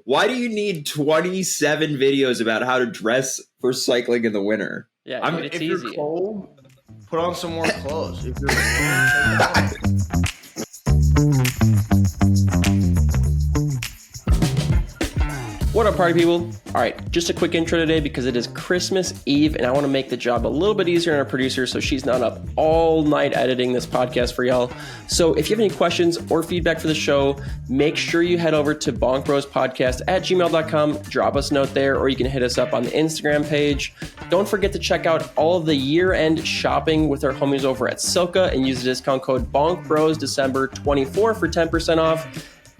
Why do you need 27 videos about how to dress for cycling in the winter? Yeah, dude, it's if easy. you're cold, put on some more clothes. If you're What up, party people? All right, just a quick intro today because it is Christmas Eve and I want to make the job a little bit easier on our producer so she's not up all night editing this podcast for y'all. So if you have any questions or feedback for the show, make sure you head over to bonkbrospodcast@gmail.com, drop us a note there, or you can hit us up on the Instagram page. Don't forget to check out all of the year-end shopping with our homies over at SILCA and use the discount code BONKBROS24 for 10% off.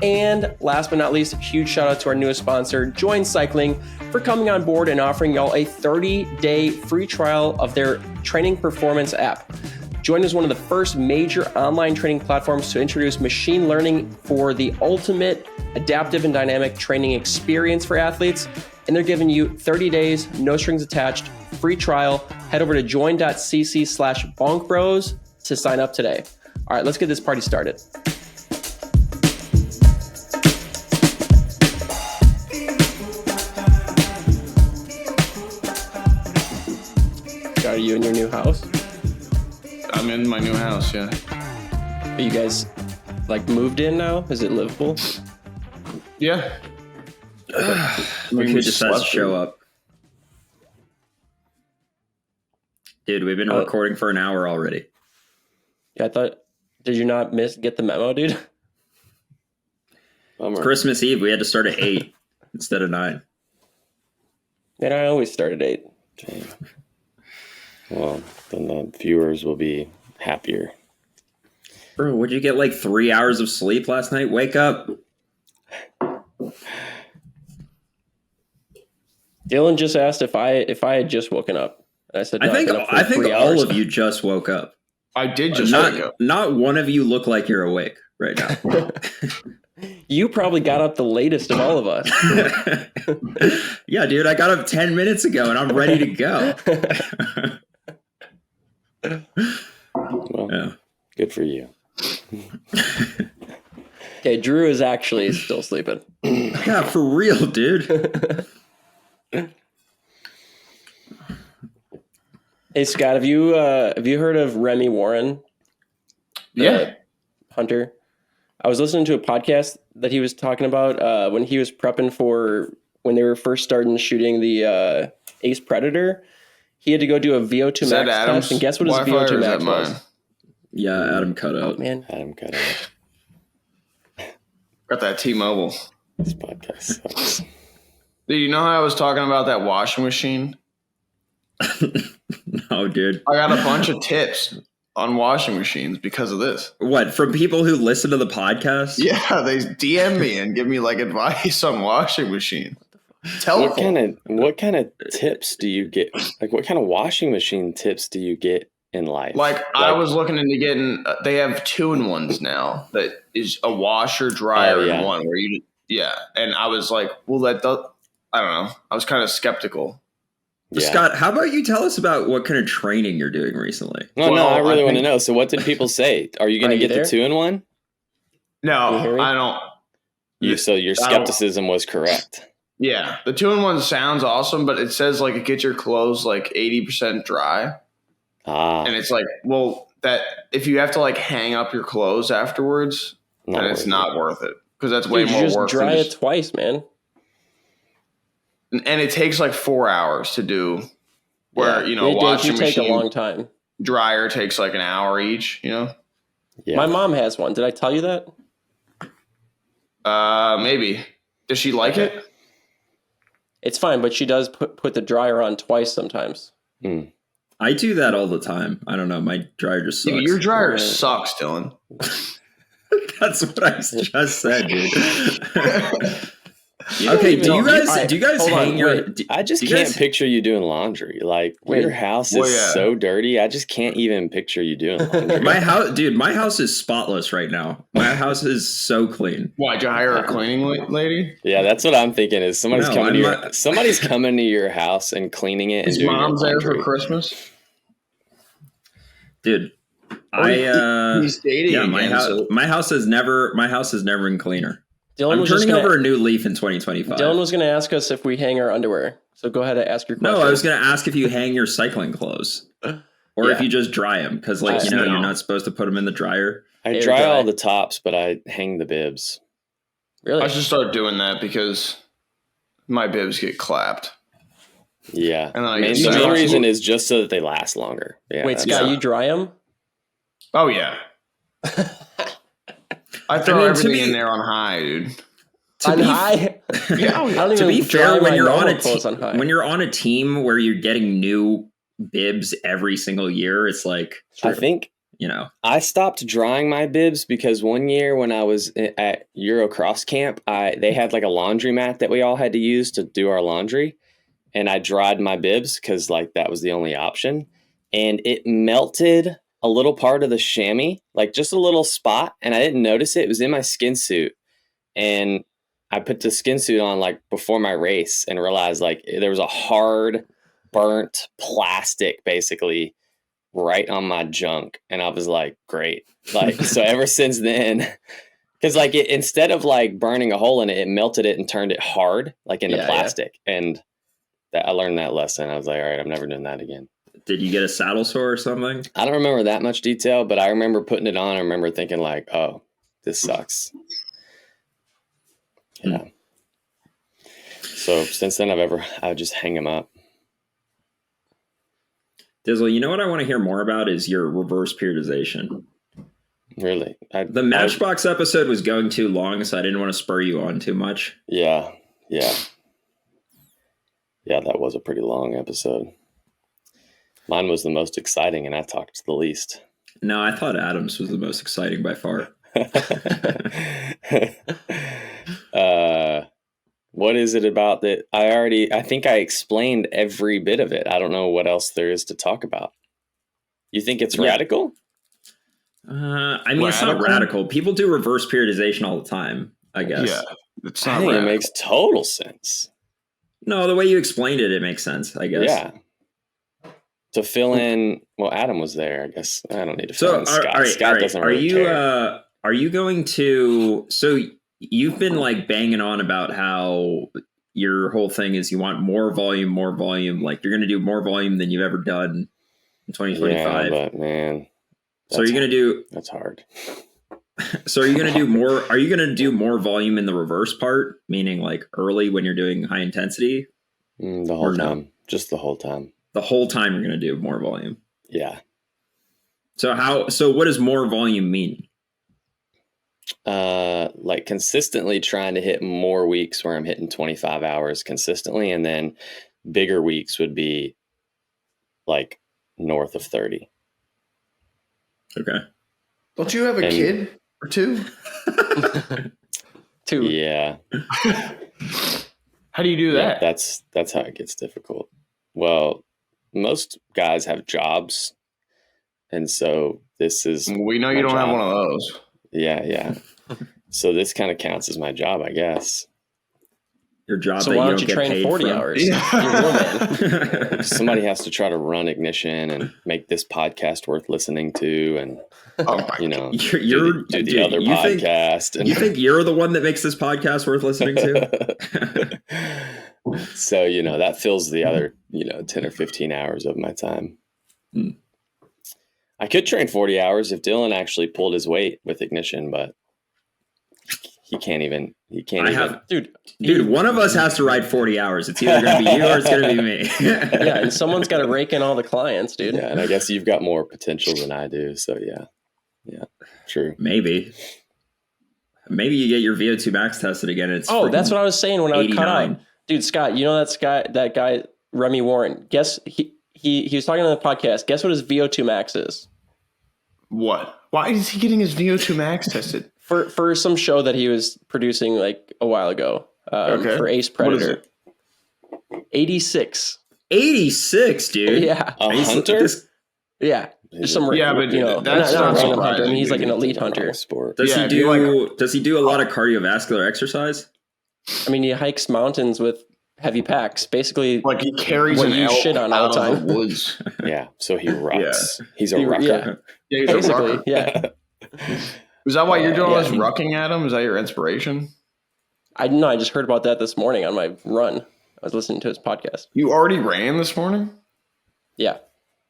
And last but not least, huge shout out to our newest sponsor, Join Cycling, for coming on board and offering y'all a 30-day free trial of their training performance app. Join is one of the first major online training platforms to introduce machine learning for the ultimate adaptive and dynamic training experience for athletes. And they're giving you 30 days, no strings attached, free trial. Head over to join.cc/BONKBROS to sign up today. All right, let's get this party started. Are you in your new house? I'm in my new house, yeah. Are you guys like moved in now? Is it livable? Yeah. Look who decides to show up. Dude, we've been recording for an hour already. Yeah, I thought, did you not get the memo, dude? It's Christmas Eve. We had to start at 8 instead of 9. Man, I always start at 8. Dang. Well, then the viewers will be happier. Bro, would you get like 3 hours of sleep last night? Wake up. Dylan just asked if I had just woken up. And I said, no, I think all of you just woke up. I did just wake up. Not one of you look like you're awake right now. You probably got up the latest of all of us. Yeah, dude, I got up 10 minutes ago and I'm ready to go. Well, yeah. Good for you. Okay, Drew is actually still sleeping. Yeah, for real, dude. Hey, Scott, have you heard of Remy Warren? Yeah. Hunter. I was listening to a podcast that he was talking about when he was prepping for when they were first starting shooting the Ace Predator. He had to go do a VO2 max test, and guess what his VO2 max was? Yeah, Adam cut out. Oh, man. Adam cut out. Got that T-Mobile. This podcast sucks. Dude, you know how I was talking about that washing machine? No, dude. I got a bunch of tips on washing machines because of this. What, from people who listen to the podcast? Yeah, they DM me and give me like advice on washing machine. What kind of tips do you get? Like, what kind of washing machine tips do you get in life? Like I was looking into getting. They have 2-in-1s now. That is a washer dryer in one. Where you, and I was like, well, that does. I don't know. I was kind of skeptical. Yeah. Scott, how about you tell us about what kind of training you're doing recently? No, I really want to know. So, what did people say? Are you going to get the 2-in-1? No, I don't. So your skepticism was correct. Yeah, the 2-in-1 sounds awesome, but it says like it gets your clothes like 80% dry. And it's like, well, that if you have to like hang up your clothes afterwards, then it's not worth it because that's way more just work. Dry it twice, man. And it takes like 4 hours to do. Where washing take machine a long time. Dryer takes like an hour each. Yeah. My mom has one. Did I tell you that? Maybe. Does she like it? It's fine, but she does put the dryer on twice sometimes. I do that all the time. I don't know. My dryer just sucks. Dude, your dryer sucks, Dylan. That's what I just said, dude. Okay, do you guys hang your... I just can't picture you doing laundry. Like, your house is so dirty. I just can't even picture you doing laundry. My house is spotless right now. My house is so clean. Why, did you hire a cleaning lady? Yeah, that's what I'm thinking is somebody's coming to your house and cleaning it and doing your laundry. Is Mom's there for Christmas? Dude, he's dating again, my house has never been cleaner. Dylan I'm was just turning gonna, over a new leaf in 2025. Dylan was going to ask us if we hang our underwear. So go ahead and ask your question. No, I was going to ask if you hang your cycling clothes. Or if you just dry them, because you're not supposed to put them in the dryer. I dry all the tops, but I hang the bibs. Really? I should start doing that because my bibs get clapped. Yeah. And the main reason is just so that they last longer. Yeah. Wait, Scott, you dry them? Oh, yeah. I throw everything in there on high, dude. On high? Yeah. To be fair, when you're on a team where you're getting new bibs every single year, it's like, I think, I stopped drying my bibs because one year when I was at Eurocross camp, they had like a laundromat that we all had to use to do our laundry. And I dried my bibs because that was the only option. And it melted a little part of the chamois, just a little spot. And I didn't notice it. It was in my skin suit. And I put the skin suit on before my race and realized there was a hard, burnt plastic basically right on my junk. And I was like, great. So ever since then, because instead of burning a hole in it, it melted it and turned it hard, into plastic. Yeah. And I learned that lesson. I was like, all right, I'm never doing that again. Did you get a saddle sore or something? I don't remember that much detail, but I remember putting it on. I remember thinking oh, this sucks. Yeah. So since then I just hang them up. Dizzle, you know what I want to hear more about is your reverse periodization. Really? The Matchbox episode was going too long, so I didn't want to spur you on too much. Yeah. Yeah, that was a pretty long episode. Mine was the most exciting, and I talked the least. No, I thought Adam's was the most exciting by far. What is it about that? I think I explained every bit of it. I don't know what else there is to talk about. You think it's radical? It's not radical. People do reverse periodization all the time, I guess. Yeah, it's not I think radical. It makes total sense. No, the way you explained it makes sense, I guess. Yeah. To fill in, Adam was there. I guess I don't need to fill in Scott. Scott doesn't really care. Are you going to? So you've been banging on about how your whole thing is you want more volume. You're going to do more volume than you've ever done in 2025. Yeah, but man, so you're going to do. That's hard. So are you going to do more? Are you going to do more volume in the reverse part, meaning early when you're doing high intensity? The whole time, just the whole time. The whole time you're going to do more volume. Yeah. So what does more volume mean? Consistently trying to hit more weeks where I'm hitting 25 hours consistently. And then bigger weeks would be north of 30. Okay. Don't you have a kid or two? Two. Yeah. How do you do that? Yeah, that's how it gets difficult. Well, most guys have jobs, and so this is. We know you don't have one of those. Yeah. So this kind of counts as my job, I guess. Your job. So why don't you train 40 hours? Yeah. Somebody has to try to run Ignition and make this podcast worth listening to, and you're do the other podcast. You think you're the one that makes this podcast worth listening to? So, that fills the other, 10 or 15 hours of my time. I could train 40 hours if Dylan actually pulled his weight with Ignition, but he can't even. Dude, one of us has to ride 40 hours. It's either going to be you or it's going to be me. Yeah, and someone's got to rake in all the clients, dude. Yeah, and I guess you've got more potential than I do, so yeah. Yeah, true. Maybe you get your VO2 max tested again. That's what I was saying when I was cut out. Dude, Scott, you know that guy, Remy Warren. Guess he was talking on the podcast. Guess what his VO2 max is? What? Why is he getting his VO2 max tested? For some show that he was producing a while ago. For Ace Predator. 86. 86, dude. Yeah. A hunter? Yeah. Just some, but that's not not a random hunter. I surprising. mean, he's an elite hunter. Sport. Does he do a lot of cardiovascular exercise? I mean, he hikes mountains with heavy packs. Basically, he carries what an you elk shit on all the out of time. the woods. Yeah, so he rucks. Yeah. He's a rucker. Yeah, he's basically, a rucker. yeah. Is that why you're doing all this rucking at him? Is that your inspiration? I know. I just heard about that this morning on my run. I was listening to his podcast. You already ran this morning? Yeah.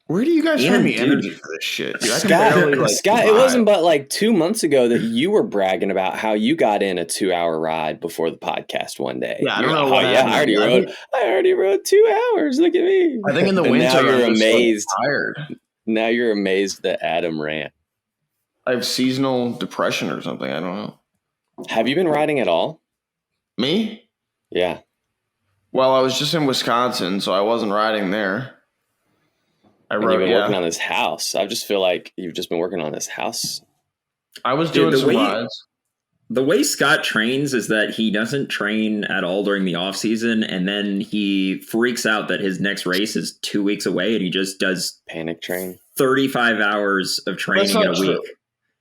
Where do you guys find the energy for this shit? Dude, Scott, it wasn't but like 2 months ago that you were bragging about how you got in a 2-hour ride before the podcast one day. Yeah, I don't know what happened. I already rode 2 hours. Look at me. I think in the winter, now you're amazed. Tired. Now you're amazed that Adam ran. I have seasonal depression or something. I don't know. Have you been riding at all? Me? Yeah. Well, I was just in Wisconsin, so I wasn't riding there. You've been working on this house. I just feel like you've just been working on this house. I was doing some rides. The way Scott trains is that he doesn't train at all during the off season, and then he freaks out that his next race is 2 weeks away, and he just does panic train 35 hours of training in a week.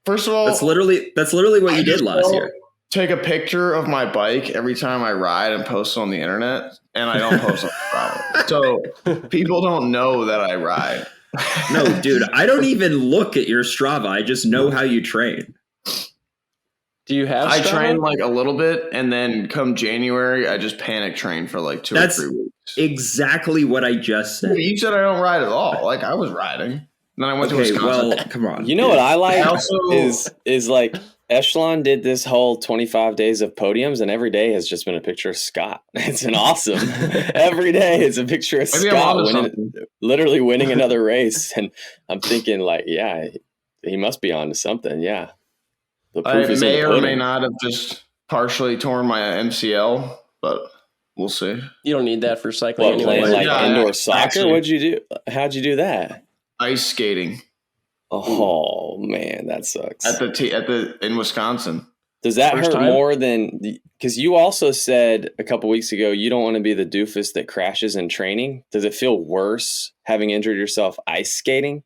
First of all, that's literally what you did last year. Take a picture of my bike every time I ride and post it on the internet, and I don't post on the so people don't know that I ride. No, dude, I don't even look at your Strava. I just know how you train. Do you have Strava? I train like a little bit, and then come January, I just panic train for like 2 or 3 weeks. Exactly what I just said. You said I don't ride at all. Like I was riding. Then I went to Wisconsin. Well, come on. You know what I like is like Echelon did this whole 25 days of podiums, and every day has just been a picture of Scott. It's been awesome. Every day is a picture of Scott literally winning another race. And I'm thinking like, yeah, he must be on to something. Yeah. The proof I is may in the or may not have just partially torn my MCL, but we'll see. You don't need that for cycling anyway. Playing like indoor soccer? Actually, what'd you do? How'd you do that? Ice skating. Oh man, that sucks. In Wisconsin. Does that hurt more than because you also said a couple weeks ago you don't want to be the doofus that crashes in training? Does it feel worse having injured yourself ice skating?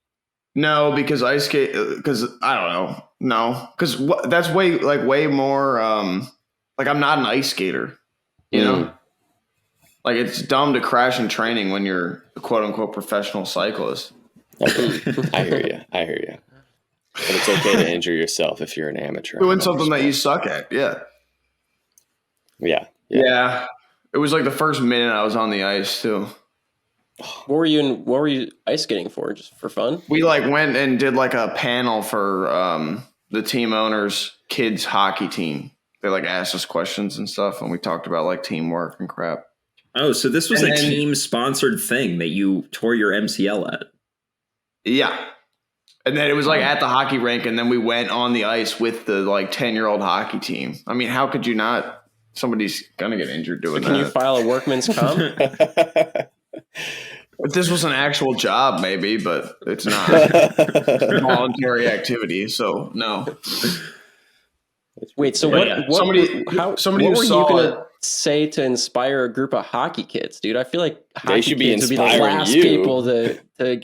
No, because ice skate. Because I don't know. No, because that's way more. Like I'm not an ice skater. You know, like it's dumb to crash in training when you're a quote unquote professional cyclist. Okay. I hear you. But it's okay to injure yourself if you're an amateur. Doing something that you suck at, yeah. Yeah. It was like the first minute I was on the ice too. What were you ice skating for? Just for fun? We like went and did like a panel for the team owner's kids hockey team. They like asked us questions and stuff, and we talked about like teamwork and crap. Oh, so this was a team sponsored thing that you tore your MCL at. Yeah. And then it was like at the hockey rink, and then we went on the ice with the like 10-year-old hockey team. I mean, how could you not? Somebody's gonna get injured doing that. Can you file a workman's comp? If this was an actual job, maybe, but it's not. It's a voluntary activity, so no. Wait, so what were you gonna say to inspire a group of hockey kids, dude? I feel like hockey kids would be the last people to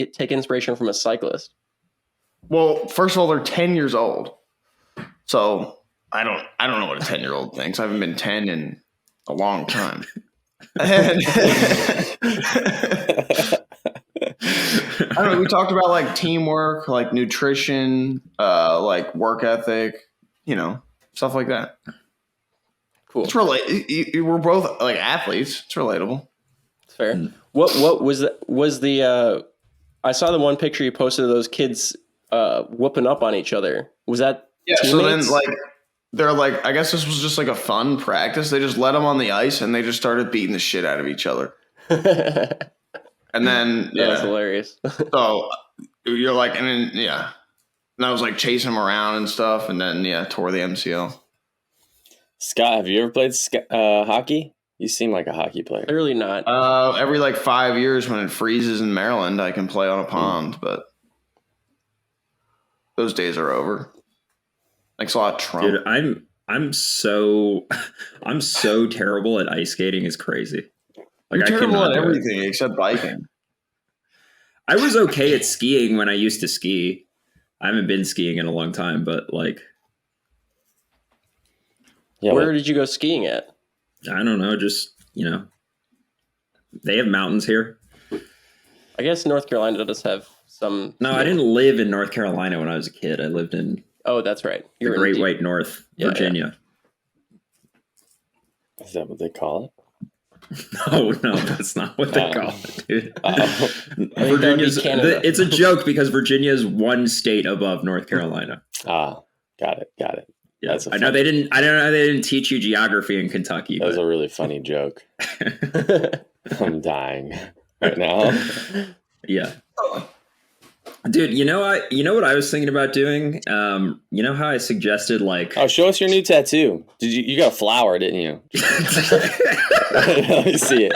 take inspiration from a cyclist. Well, first of all, they're 10 years old. So I don't know what a 10-year-old thinks. I haven't been 10 in a long time. I don't know. We talked about like teamwork, like nutrition, like work ethic, stuff like that. Cool. It's we're both like athletes. It's relatable. It's fair. What was the I saw the one picture you posted of those kids whooping up on each other. Was that teammates? So then like they're like, I guess this was just like a fun practice. They just let them on the ice and they just started beating the shit out of each other. And then that was hilarious. So you're like, and then and I was like chasing them around and stuff, and then tore the MCL. Scott, have you ever played hockey? You seem like a hockey player. Clearly not. Every like 5 years when it freezes in Maryland, I can play on a pond, but those days are over. Thanks a lot, Trump. Dude, I'm so terrible at ice skating. It's crazy. Like, You're terrible at everything except biking. I was okay at skiing when I used to ski. I haven't been skiing in a long time, but like, where did you go skiing at? I don't know. Just they have mountains here. I guess North Carolina does have some. No, I didn't live in North Carolina when I was a kid. I lived in. Oh, that's right. You're the Great White North, Virginia. Is that what they call it? No, that's not what they call it, dude. Virginia's it's a joke because Virginia is one state above North Carolina. Got it. Yeah, I know they didn't. I don't know they didn't teach you geography in Kentucky. That was a really funny joke. I'm dying right now. Yeah, dude. You know what I was thinking about doing. You know how I suggested like. Oh, show us your new tattoo. You got a flower, didn't you? Let me see it.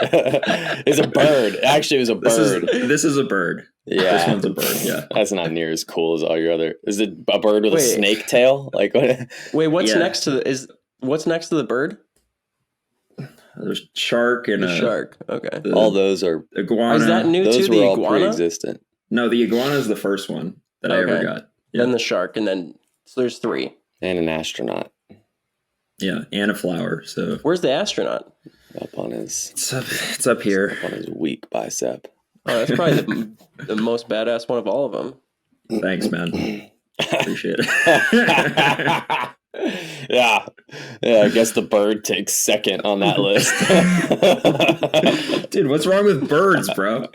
It's a bird. Actually, it was a bird. This is a bird. Yeah, this one's a bird. Yeah, that's not near as cool as all your other. Is it a bird with a snake tail? Like what? Wait, what's next to the bird? There's shark and a shark. Okay, all those are iguana. Is that new those too? Were the all iguana? pre-existent. No, the iguana is the first one that I ever got. Yeah. Then the shark, and then so there's 3. And an astronaut. Yeah, and a flower. So where's the astronaut? Up on his. It's up here. Up on his weak bicep. Oh, that's probably the most badass one of all of them. Thanks, man. Appreciate it. Yeah, I guess the bird takes second on that list. Dude, what's wrong with birds, bro?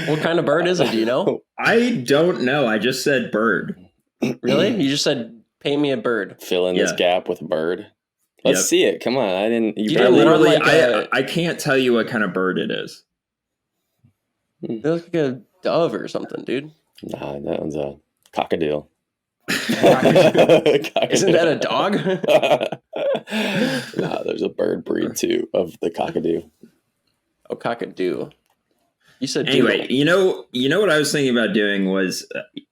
What kind of bird is it? Do you know? I don't know. I just said bird. Really? You just said, paint me a bird. Fill in this gap with a bird. Let's see it. Come on. I didn't. Literally, I can't tell you what kind of bird it is. It looks like a dove or something, dude. Nah, that one's a cockatiel. Isn't that a dog? Nah, there's a bird breed too of the cockatoo. Oh, cockatoo. You said anyway. doodle. You know what I was thinking about doing was,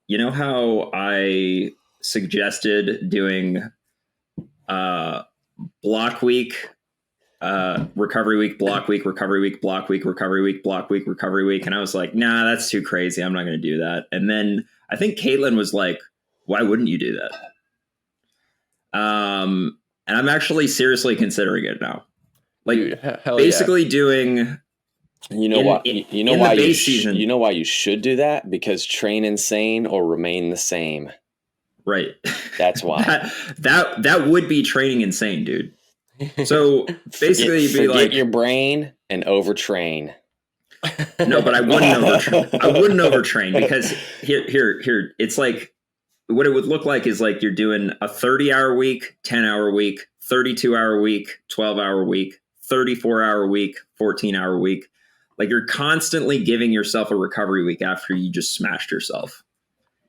you know how I suggested doing block week, recovery week, block week, recovery week, block week, recovery week, block week, recovery week, and I was like, nah, that's too crazy. I'm not going to do that. And then I think Caitlin was like, why wouldn't you do that? And I'm actually seriously considering it now. Like, dude, basically doing. You know why? You know why you know why you should do that? Because Train Insane or Remain the Same. Right. That's why. that would be Training Insane, dude. So basically, forget like your brain and overtrain. No, but I wouldn't overtrain because here. It's like what it would look like is like you're doing a 30-hour week, 10-hour week, 32-hour week, 12-hour week, 34-hour week, 14-hour week. Like you're constantly giving yourself a recovery week after you just smashed yourself.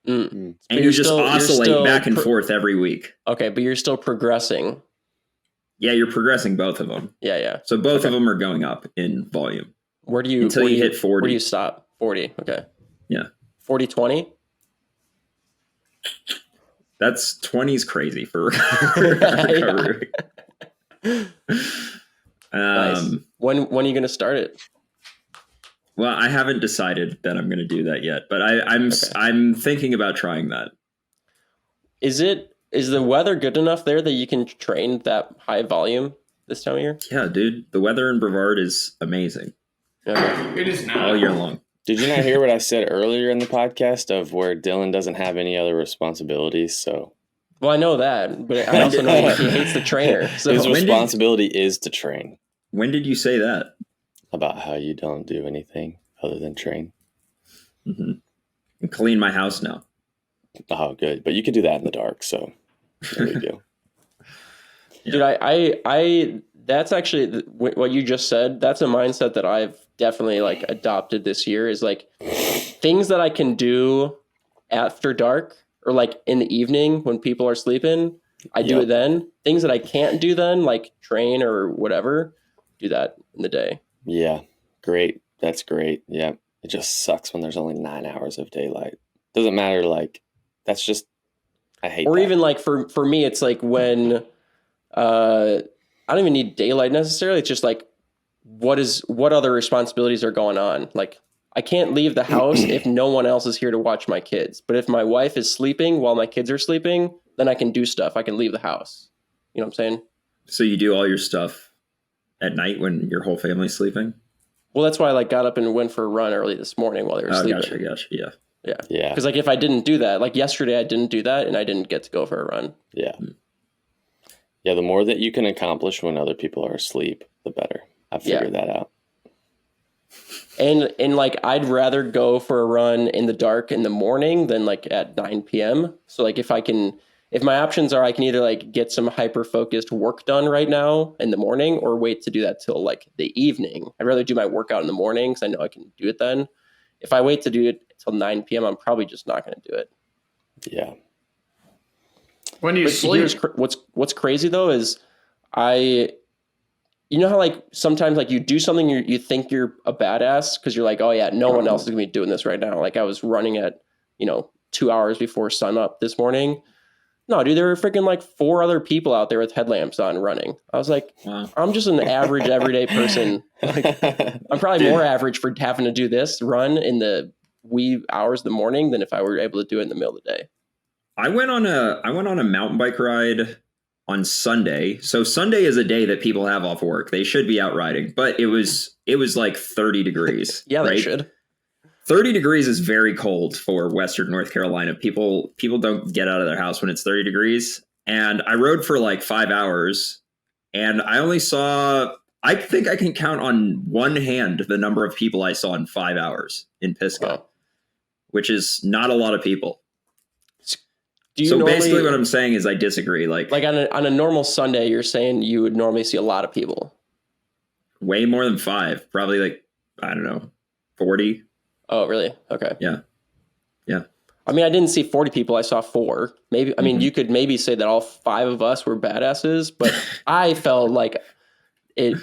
Mm-hmm. And you just oscillate back and forth every week. Okay, but you're still progressing. Yeah, you're progressing both of them. Yeah. So both of them are going up in volume. Where do you until you hit 40? Where do you stop? 40. Okay. Yeah. 40-20? That's 20's crazy for recovery. Nice. When are you going to start it? Well, I haven't decided that I'm going to do that yet, but I'm thinking about trying that. Is the weather good enough there that you can train that high volume this time of year? Yeah, dude. The weather in Brevard is amazing. Okay. It is not. All year long. Did you not hear what I said earlier in the podcast of where Dylan doesn't have any other responsibilities? So, well, I know that, but I also know he hates the trainer. So his responsibility is to train. When did you say that? About how you don't do anything other than train. Mm-hmm. And clean my house now. Oh, good. But you could do that in the dark. So there you go. Yeah. Dude, I that's actually what you just said. That's a mindset that I've definitely like adopted this year is like things that I can do after dark or like in the evening when people are sleeping. I do it then. Things that I can't do then, like train or whatever, do that in the day. Yeah. Great. That's great. Yeah. It just sucks when there's only 9 hours of daylight. Doesn't matter. Like that's just, I hate or that. even like for me, it's like when, I don't even need daylight necessarily. It's just like, what other responsibilities are going on? Like I can't leave the house if no one else is here to watch my kids. But if my wife is sleeping while my kids are sleeping, then I can do stuff. I can leave the house. You know what I'm saying? So you do all your stuff at night when your whole family's sleeping? Well, that's why I like got up and went for a run early this morning while they were sleeping. Gotcha. Yeah. Yeah. Because like if I didn't do that, like yesterday I didn't do that and I didn't get to go for a run. Yeah. Yeah, the more that you can accomplish when other people are asleep, the better. I figured that out. And like, I'd rather go for a run in the dark in the morning than like at 9 p.m. So like, if my options are, I can either like get some hyper focused work done right now in the morning or wait to do that till like the evening. I'd rather do my workout in the morning because I know I can do it then. If I wait to do it till 9 p.m., I'm probably just not going to do it. Yeah. When you sleep, what's crazy though is you know how like sometimes like you do something you think you're a badass because you're like, oh yeah, no one else is gonna be doing this right now. Like I was running at 2 hours before sun up this morning. No, dude, there were freaking like 4 other people out there with headlamps on running. I was like, wow. I'm just an average everyday person. Like, I'm probably more average for having to do this run in the wee hours of the morning than if I were able to do it in the middle of the day. I went on a mountain bike ride on Sunday. So Sunday is a day that people have off work. They should be out riding, but it was like 30 degrees. Yeah, right? They should. 30 degrees is very cold for Western North Carolina. People don't get out of their house when it's 30 degrees. And I rode for like 5 hours and I think I can count on one hand the number of people I saw in 5 hours in Pisgah, which is not a lot of people. Basically what I'm saying is I disagree. Like on a normal Sunday, you're saying you would normally see a lot of people. Way more than 5, probably like, I don't know, 40. Oh, really? Okay. Yeah. I mean, I didn't see 40 people. I saw 4. Maybe. I mean, you could maybe say that all 5 of us were badasses, but I felt like it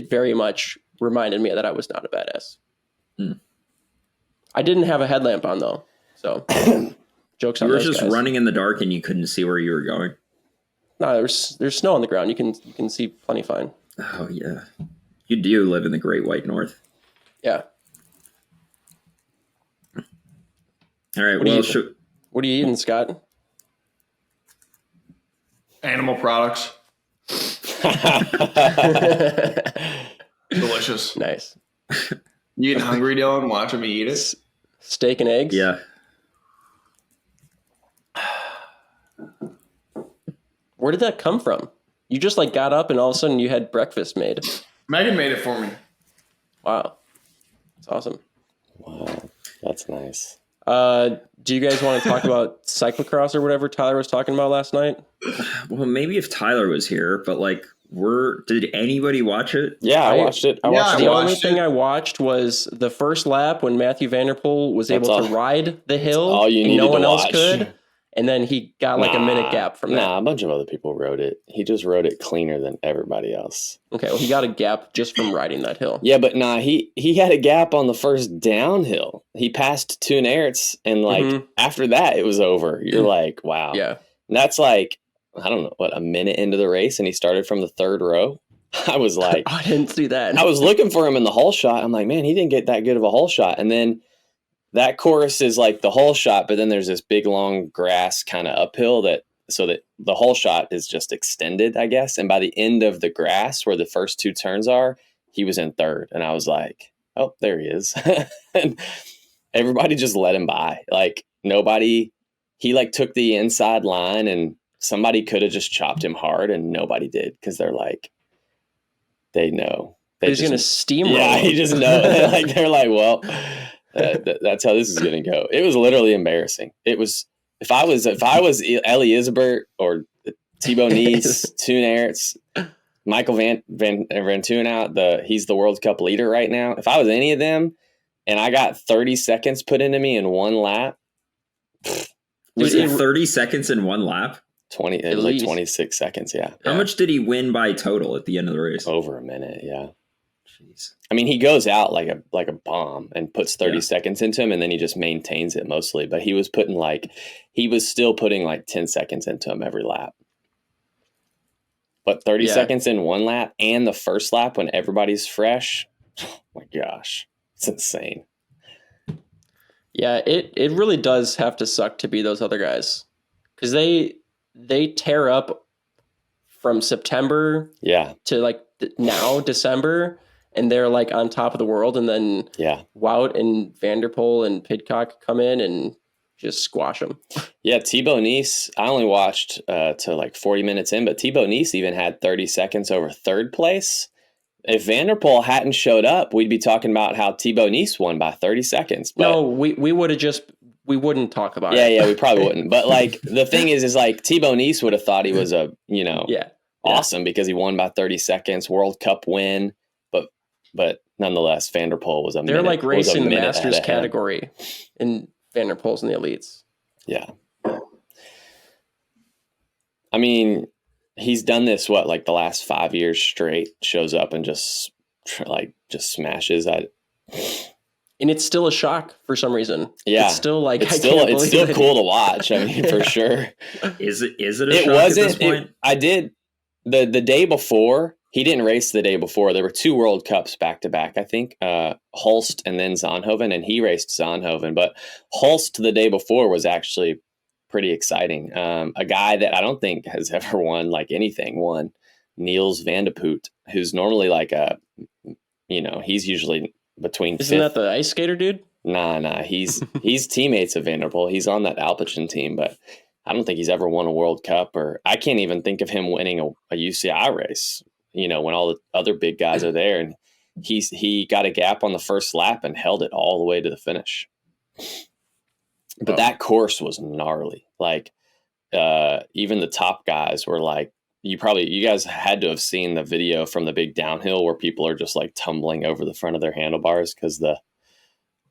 very much reminded me that I was not a badass. I didn't have a headlamp on though, so jokes on those guys. You were just running in the dark and you couldn't see where you were going. No, there's snow on the ground. You can see plenty fine. Oh yeah, you do live in the Great White North. Yeah. All right. What are you eating, Scott? Animal products. Delicious. Nice. You getting hungry, Dylan? Watching me eat it? Steak and eggs? Yeah. Where did that come from? You just like got up and all of a sudden you had breakfast made. Megan made it for me. Wow. That's awesome. Wow. That's nice. Do you guys want to talk about cyclocross or whatever Tyler was talking about last night? Well, maybe if Tyler was here, but like, did anybody watch it? Yeah, I watched it. The only thing I watched was the first lap when Matthew Vanderpool was able to ride the hill and no one else could. And then he got like a minute gap from that. A bunch of other people rode it. He just rode it cleaner than everybody else. Okay, well, he got a gap just from riding that hill. Yeah, but he had a gap on the first downhill. He passed Toon Aerts, and like after that, it was over. You're like, wow. Yeah. And that's like, I don't know, a minute into the race, and he started from the third row. I was like, I didn't see that. I was looking for him in the hole shot. I'm like, man, he didn't get that good of a hole shot. And then that course is like the hole shot, but then there's this big long grass kind of uphill so that the hole shot is just extended, I guess. And by the end of the grass where the first 2 turns are, he was in third. And I was like, oh, there he is. And everybody just let him by. Like he like took the inside line and somebody could have just chopped him hard and nobody did. Cause they're like, they know. He's going to steamroll. Yeah, he just knows. Like, they're like, well, that's how this is going to go. It was literally embarrassing. It was, if I was Ellie Isbert or Thibaut Nice, Toon Aerts, Michael Van Tunen he's the World Cup leader right now. If I was any of them and I got 30 seconds put into me in one lap. Was it 30 seconds in one lap? It was like 26 seconds. Yeah. How much did he win by total at the end of the race? Over a minute. Yeah. Jeez. I mean, he goes out like a bomb and puts 30 seconds into him, and then he just maintains it mostly. But he was still putting like 10 seconds into him every lap. But 30 seconds in one lap and the first lap when everybody's fresh, oh my gosh, it's insane. Yeah, it really does have to suck to be those other guys because they tear up from September to like now December. And they're like on top of the world, and then Wout and Vanderpool and Pidcock come in and just squash them. Yeah, Thibaut Nice, I only watched to like 40 minutes in, but Thibaut Nice even had 30 seconds over third place. If Van der Poel hadn't showed up, we'd be talking about how Thibaut Nice won by 30 seconds. But no, we would have we wouldn't talk about it. Yeah, we probably wouldn't. But like the thing is like Thibaut Nice would have thought he was awesome because he won by 30 seconds, World Cup win. But nonetheless, Van der Poel was They're like racing the Masters category, and Van der Poel's in the elites. Yeah. I mean, he's done this, like the last 5 years straight, shows up and just smashes. And it's still a shock for some reason. Yeah. It's still like, it's still cool to watch. I mean, for sure. Is it a shock at this point? I did the day before. He didn't race the day before. There were 2 World Cups back to back, I think, Hulst and then Zonhoven, and he raced Zonhoven. But Hulst the day before was actually pretty exciting. A guy that I don't think has ever won like anything won, Niels van de Poot, who's normally like he's usually between. Isn't that the ice skater dude? Nah. He's teammates of Van der Poel. He's on that Alpecin team, but I don't think he's ever won a World Cup, or I can't even think of him winning a UCI race. When all the other big guys are there, and he got a gap on the first lap and held it all the way to the finish. But that course was gnarly. Like, even the top guys were like, you guys had to have seen the video from the big downhill where people are just like tumbling over the front of their handlebars because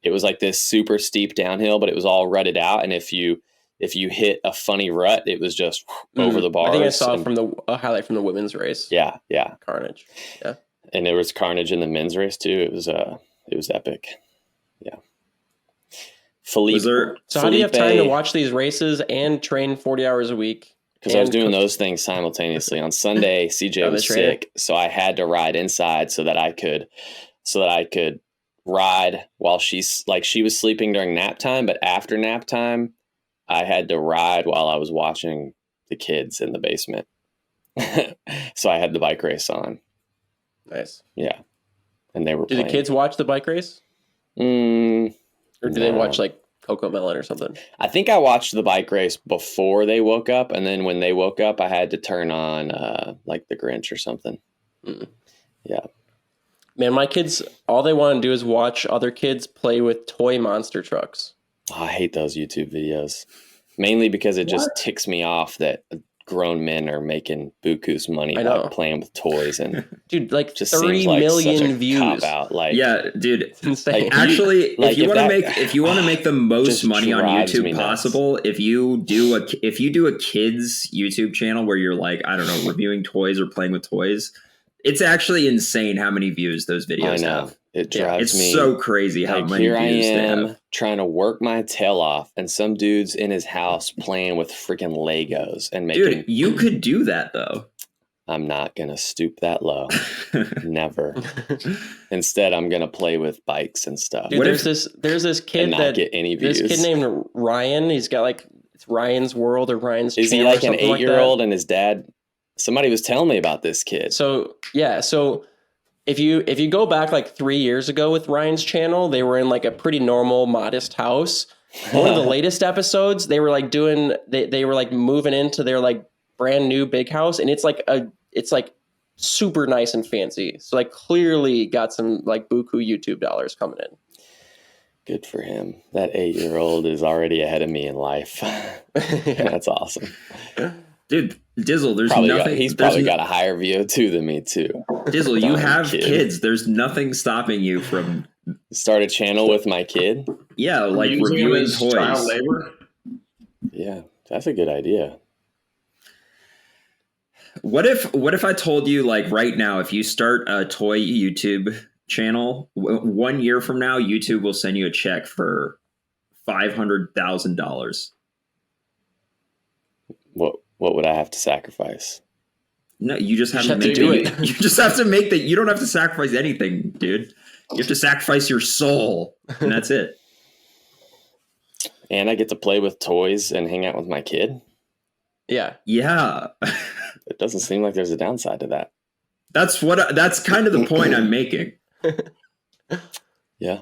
it was like this super steep downhill, but it was all rutted out. And if you hit a funny rut, it was just over the bars. I think I saw from a highlight from the women's race. Yeah. Carnage. Yeah. And there was carnage in the men's race too. It was epic. Yeah. How do you have time to watch these races and train 40 hours a week? Because I was doing those things simultaneously. On Sunday, CJ was sick, so I had to ride inside so that I could ride while she was sleeping during nap time, but after nap time, I had to ride while I was watching the kids in the basement. So I had the bike race on. Nice. Yeah. And they were playing. The kids watch the bike race? Or do they watch like Coco Melon or something? I think I watched the bike race before they woke up. And then when they woke up, I had to turn on like the Grinch or something. Yeah. Man, my kids, all they want to do is watch other kids play with toy monster trucks. Oh, I hate those YouTube videos, mainly because it just ticks me off that grown men are making buku's money by playing with toys. And dude, like just 30 million views. Yeah, dude, it's insane. Like, actually, if you want to make the most money on YouTube possible, if you do a kids YouTube channel where you're like, I don't know, reviewing toys or playing with toys, it's actually insane how many views those videos have. It drives me. It's so crazy how many views they have. Here I am trying to work my tail off, and some dude's in his house playing with freaking Legos and making. Dude, you could do that though. I'm not gonna stoop that low. Never. Instead, I'm gonna play with bikes and stuff. Dude, there's this kid that get any views. This kid named Ryan. He's got like it's Ryan's World or Ryan's. Is he like an 8-year-old and his dad? Somebody was telling me about this kid. So if you go back like 3 years ago with Ryan's channel, they were in like a pretty normal, modest house. One of the latest episodes, they were like they were like moving into their like brand new big house, and it's like super nice and fancy. So like clearly got some like buku YouTube dollars coming in. Good for him. That 8-year-old is already ahead of me in life. That's awesome. Dude, Dizzle, there's nothing. He's probably got a higher VO2 than me too. Dizzle, you have kids. There's nothing stopping you from start a channel with my kid. Yeah, like reviewing toys. Child labor. Yeah, that's a good idea. What if I told you like right now, if you start a toy YouTube channel, 1 year from now, YouTube will send you a check for $500,000. What would I have to sacrifice? No, you just have to make it. You just have to make that. You don't have to sacrifice anything, dude. You have to sacrifice your soul, and that's it. And I get to play with toys and hang out with my kid. Yeah. It doesn't seem like there's a downside to that. That's kind of the point I'm making. Yeah.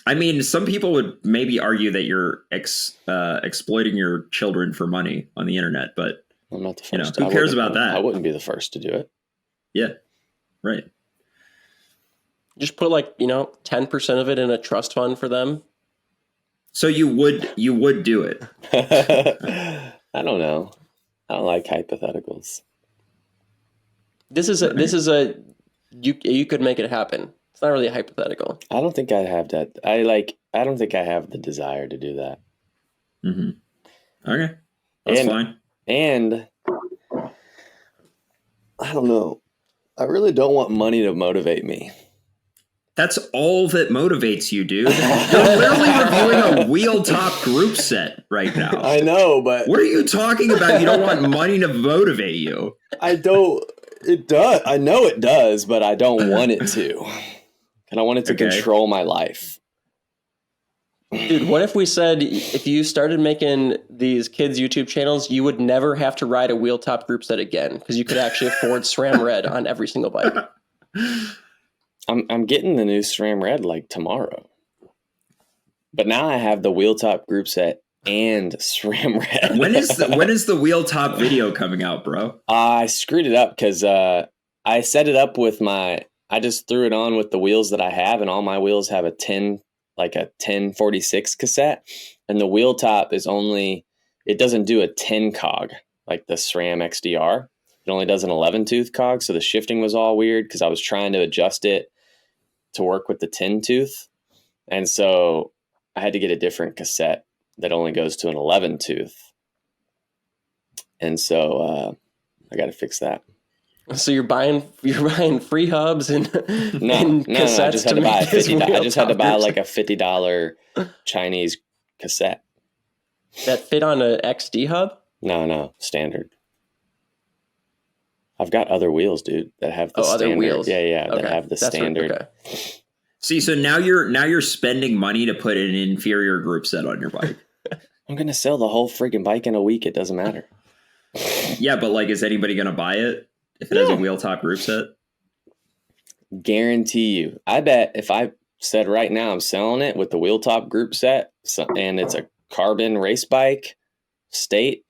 I mean, some people would maybe argue that you're exploiting your children for money on the internet, but I'm not the first. Who cares about that? I wouldn't be the first to do it. Yeah, right. Just put 10% of it in a trust fund for them. So you would do it? I don't know. I don't like hypotheticals. This is you could make it happen. It's not really a hypothetical. I don't think I have that. I don't think I have the desire to do that. Mm-hmm. Okay, that's fine. And I don't know. I really don't want money to motivate me. That's all that motivates you, dude. You're literally reviewing a wheel top group set right now. I know, but what are you talking about? You don't want money to motivate you. I don't. It does. I know it does, but I don't want it to. And I want it to control my life. Dude, what if we said if you started making these kids' YouTube channels, you would never have to ride a wheel top group set again because you could actually afford SRAM Red on every single bike. I'm getting the new SRAM Red like tomorrow. But now I have the wheel top group set and SRAM Red. When is the wheel top video coming out, bro? I screwed it up because I set it up with I just threw it on with the wheels that I have, and all my wheels have a 1046 cassette, and the wheel top it doesn't do a 10 cog like the SRAM XDR. It only does an 11 tooth cog, so the shifting was all weird because I was trying to adjust it to work with the 10 tooth, and so I had to get a different cassette that only goes to an 11 tooth, and so I got to fix that. So you're buying free hubs and cassettes. I just had to buy I just had to buy like a $50 Chinese cassette that fit on an XD hub. No, standard. I've got other wheels, dude, that have the standard. Other wheels. Yeah, that have the standard. Okay. See, so now you're spending money to put an inferior group set on your bike. I'm gonna sell the whole freaking bike in a week. It doesn't matter. Yeah, but is anybody gonna buy it if it has a wheel top group set? Guarantee you. I bet if I said right now I'm selling it with the wheel top group set and it's a carbon race bike state,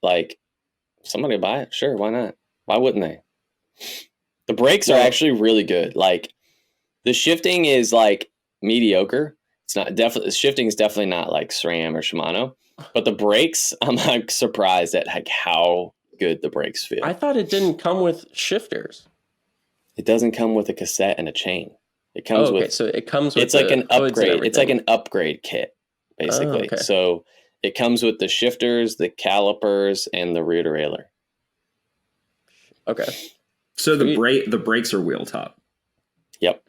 somebody will buy it. Sure, why not? Why wouldn't they? The brakes are actually really good. The shifting is mediocre. It's not definitely shifting is definitely not like SRAM or Shimano, but the brakes, I'm surprised at how good the brakes feel. I thought it didn't come with shifters. It doesn't come with a cassette and a chain. It comes with. So it comes with. It's like an upgrade. It's like an upgrade kit, basically. Oh, okay. So it comes with the shifters, the calipers, and the rear derailleur. Okay. So the brakes are wheel top. Yep.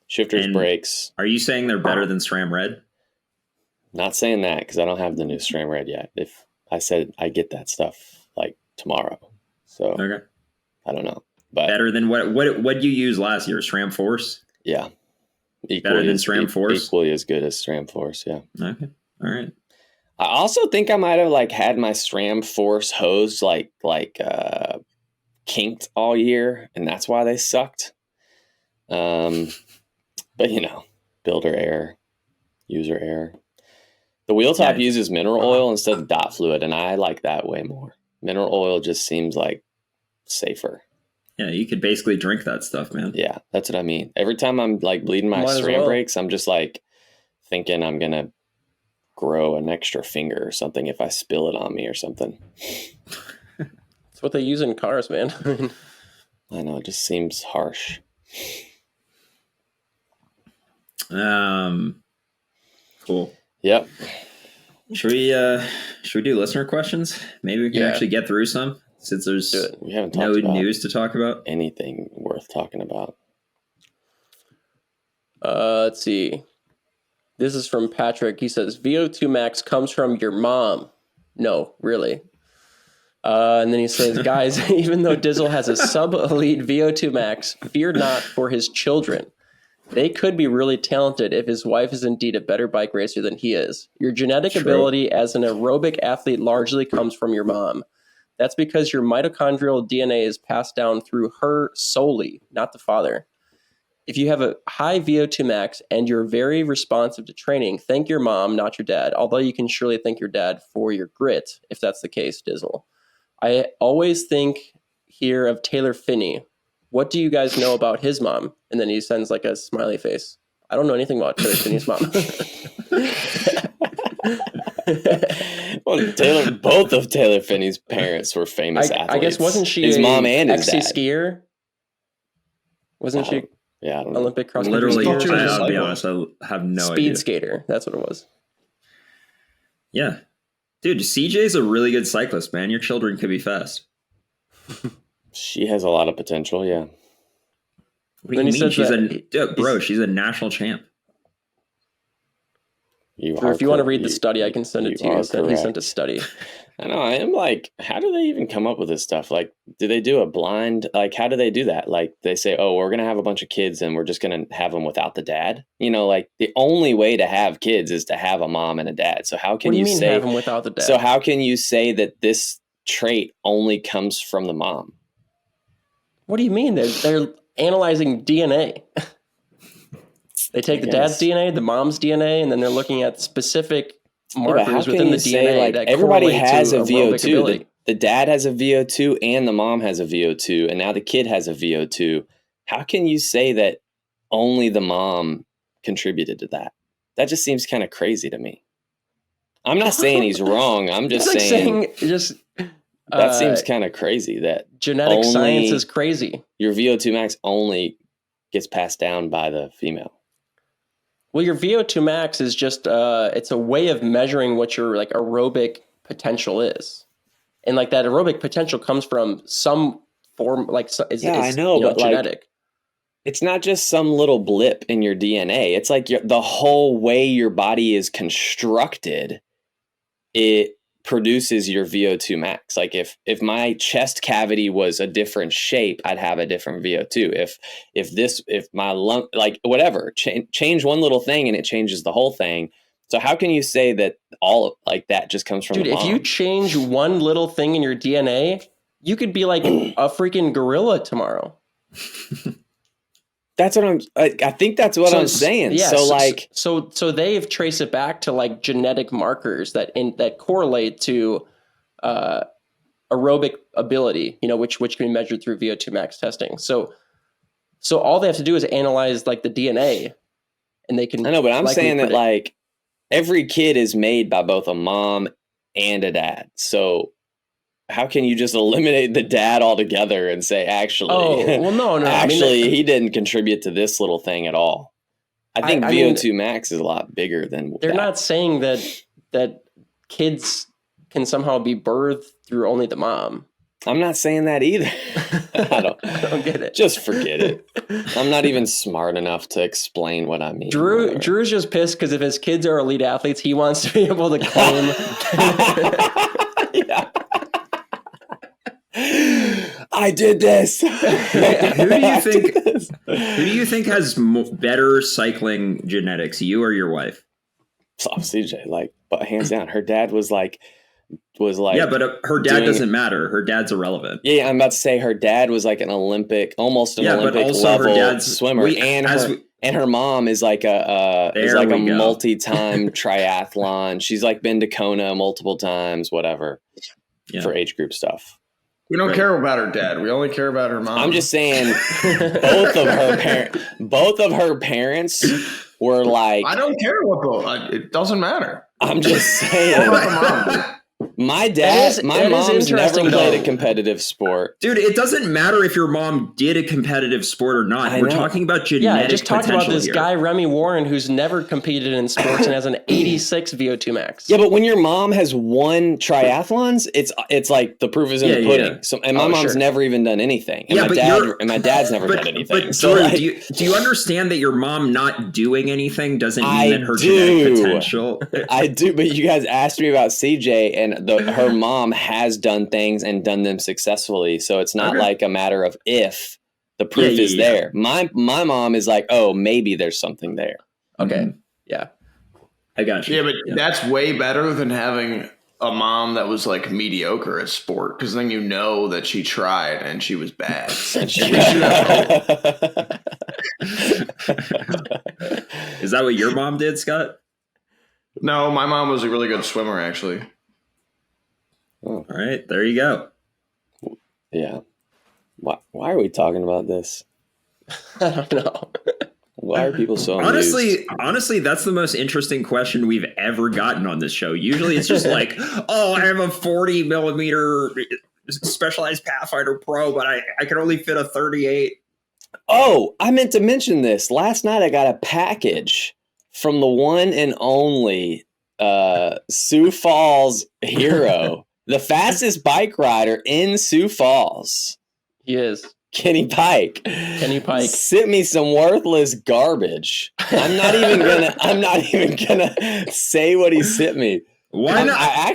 Shifters, brakes. Are you saying they're better than SRAM Red? Not saying that because I don't have the new SRAM Red yet. If I said I get that stuff tomorrow, so okay. I don't know. But better than what did you use last year? SRAM Force? Yeah. Better than SRAM Force? Equally as good as SRAM Force, yeah. Okay. All right. I also think I might have had my SRAM Force hose kinked all year, and that's why they sucked. But builder error, user error. The wheel top uses mineral oil instead of dot fluid, and I like that way more. Mineral oil just seems safer. Yeah, you could basically drink that stuff, man. Yeah, that's what I mean. Every time I'm bleeding my SRAM brakes, I'm just thinking I'm gonna grow an extra finger or something if I spill it on me or something. It's what they use in cars, man. I know, it just seems harsh. Cool. Yep. Should we do listener questions? Maybe we can actually get through some since there's we haven't no talked about news to talk about. Anything worth talking about. Let's see. This is from Patrick. He says VO2 max comes from your mom. No, really. And then he says, guys, even though Dizzle has a sub-elite VO2 max, fear not for his children. They could be really talented if his wife is indeed a better bike racer than he is. Your genetic ability as an aerobic athlete largely comes from your mom. That's because your mitochondrial DNA is passed down through her solely, not the father. if you have a high VO2 max and you're very responsive to training, thank your mom, not your dad. Although you can surely thank your dad for your grit, if that's the case, Dizzle. I always think here of Taylor Finney. What do you guys know about his mom? And then he sends like a smiley face. I don't know anything about Taylor Finney's mom. Well, both of Taylor Finney's parents were famous athletes. I guess wasn't she his mom and his dad? skier? Wasn't she? Yeah, I don't know. Olympic cross country Literally, skier? I'll be honest, I have no idea. Speed skater. That's what it was. Yeah. Dude, CJ's a really good cyclist, man. Your children could be fast. She has a lot of potential, yeah. What do you mean? She's a national champ. If you want to read the study, I can send it to you. He sent a study. I know. I am like, how do they even come up with this stuff? Like, do they do a blind? Like, how do they do that? Like, they say, oh, we're going to have a bunch of kids and we're just going to have them without the dad. You know, like the only way to have kids is to have a mom and a dad. So how can you say have them without the dad? So how can you say that this trait only comes from the mom? What do you mean? They're analyzing DNA. They take the dad's DNA, the mom's DNA, and then they're looking at specific markers within the DNA that everybody has a VO2. Ability. The dad has a VO2 and the mom has a VO2, and now the kid has a VO2. How can you say that only the mom contributed to that? That just seems kind of crazy to me. I'm not saying he's wrong. I'm just saying that seems kind of crazy that genetic science is crazy. Your VO2 max only gets passed down by the female. Well, your VO2 max is just it's a way of measuring what your like aerobic potential is. And like that aerobic potential comes from some form like I know, but genetic. Like, it's not just some little blip in your DNA. It's like the whole way your body is constructed, it produces your VO2 max. Like if my chest cavity was a different shape, I'd have a different VO2. If my lung, like whatever, change one little thing and it changes the whole thing. So how can you say that all like that just comes from the mom? If you change one little thing in your DNA, you could be like a freaking gorilla tomorrow. That's what I think that's what I'm saying. Yeah, so they've traced it back to like genetic markers that correlate to aerobic ability, which can be measured through VO2 max testing. So all they have to do is analyze like the DNA, and they can. I know, but I'm saying that like every kid is made by both a mom and a dad. So how can you just eliminate the dad altogether and say, actually, no. Actually, he didn't contribute to this little thing at all. I think VO2 max is a lot bigger than they're not saying that kids can somehow be birthed through only the mom. I'm not saying that either. I don't get it. Just forget it. I'm not even smart enough to explain what I mean. Drew's just pissed because if his kids are elite athletes, he wants to be able to claim. Yeah. I did this. Who do you think has better cycling genetics, you or your wife? Oh, CJ, but hands down, her dad was like. Yeah, but her dad doesn't matter. Her dad's irrelevant. Yeah, I'm about to say her dad was like Olympic level swimmer, and her mom is like a multi-time triathlon. She's like been to Kona multiple times, whatever, for age group stuff. We don't care about her dad. We only care about her mom. I'm just saying, both of her parents were like. I don't care what both. It doesn't matter. I'm just saying. My mom's never played a competitive sport. Dude, it doesn't matter if your mom did a competitive sport or not. We're talking about genetic just talk about this here. guy, Remy Warren, who's never competed in sports and has an 86 VO2 max. Yeah, but when your mom has won triathlons, it's like the proof is in the pudding. Yeah. So, and my mom's never even done anything. And my dad's never done anything. But so Drew, do you understand that your mom not doing anything doesn't mean that her genetic potential? I do, but you guys asked me about CJ, and her mom has done things and done them successfully. So it's not like a matter of if the proof is there. My mom is like, oh, maybe there's something there. Okay. Yeah. I got you. Yeah, but that's way better than having a mom that was like mediocre at sport, because then you know that she tried and she was bad. Is that what your mom did, Scott? No, my mom was a really good swimmer, actually. All right, there you go. Yeah. Why are we talking about this? I don't know. Why are people so amused? Honestly, that's the most interesting question we've ever gotten on this show. Usually it's just like, oh, I have a 40 millimeter Specialized Pathfinder Pro, but I can only fit a 38. Oh, I meant to mention this. Last night I got a package from the one and only Sioux Falls hero, the fastest bike rider in Sioux Falls. He is. Kenny Pike sent me some worthless garbage. I'm not even gonna say what he sent me. Why not? I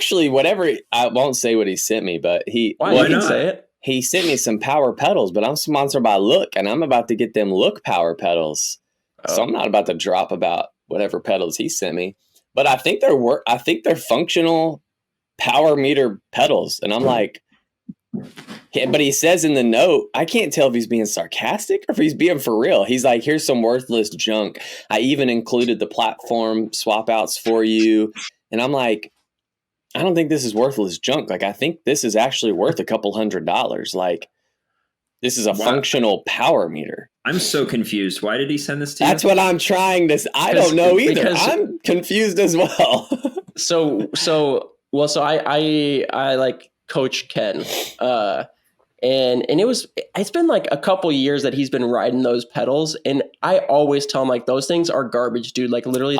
won't say what he sent me, but Why not? Say it. He sent me some power pedals, but I'm sponsored by Look, and I'm about to get them Look power pedals. So I'm not about to drop about whatever pedals he sent me. But I think they're functional power meter pedals, and I'm like. But he says in the note, I can't tell if he's being sarcastic or if he's being for real. He's like, here's some worthless junk. I even included the platform swap outs for you. And I'm like, I don't think this is worthless junk. Like, I think this is actually worth a couple $100. Like, this is a functional power meter. I'm so confused. Why did he send this to you? That's what I'm trying to. I don't know either. I'm confused as well. So I like Coach Ken, and it's been like a couple years that he's been riding those pedals, and I always tell him like those things are garbage, dude. Like literally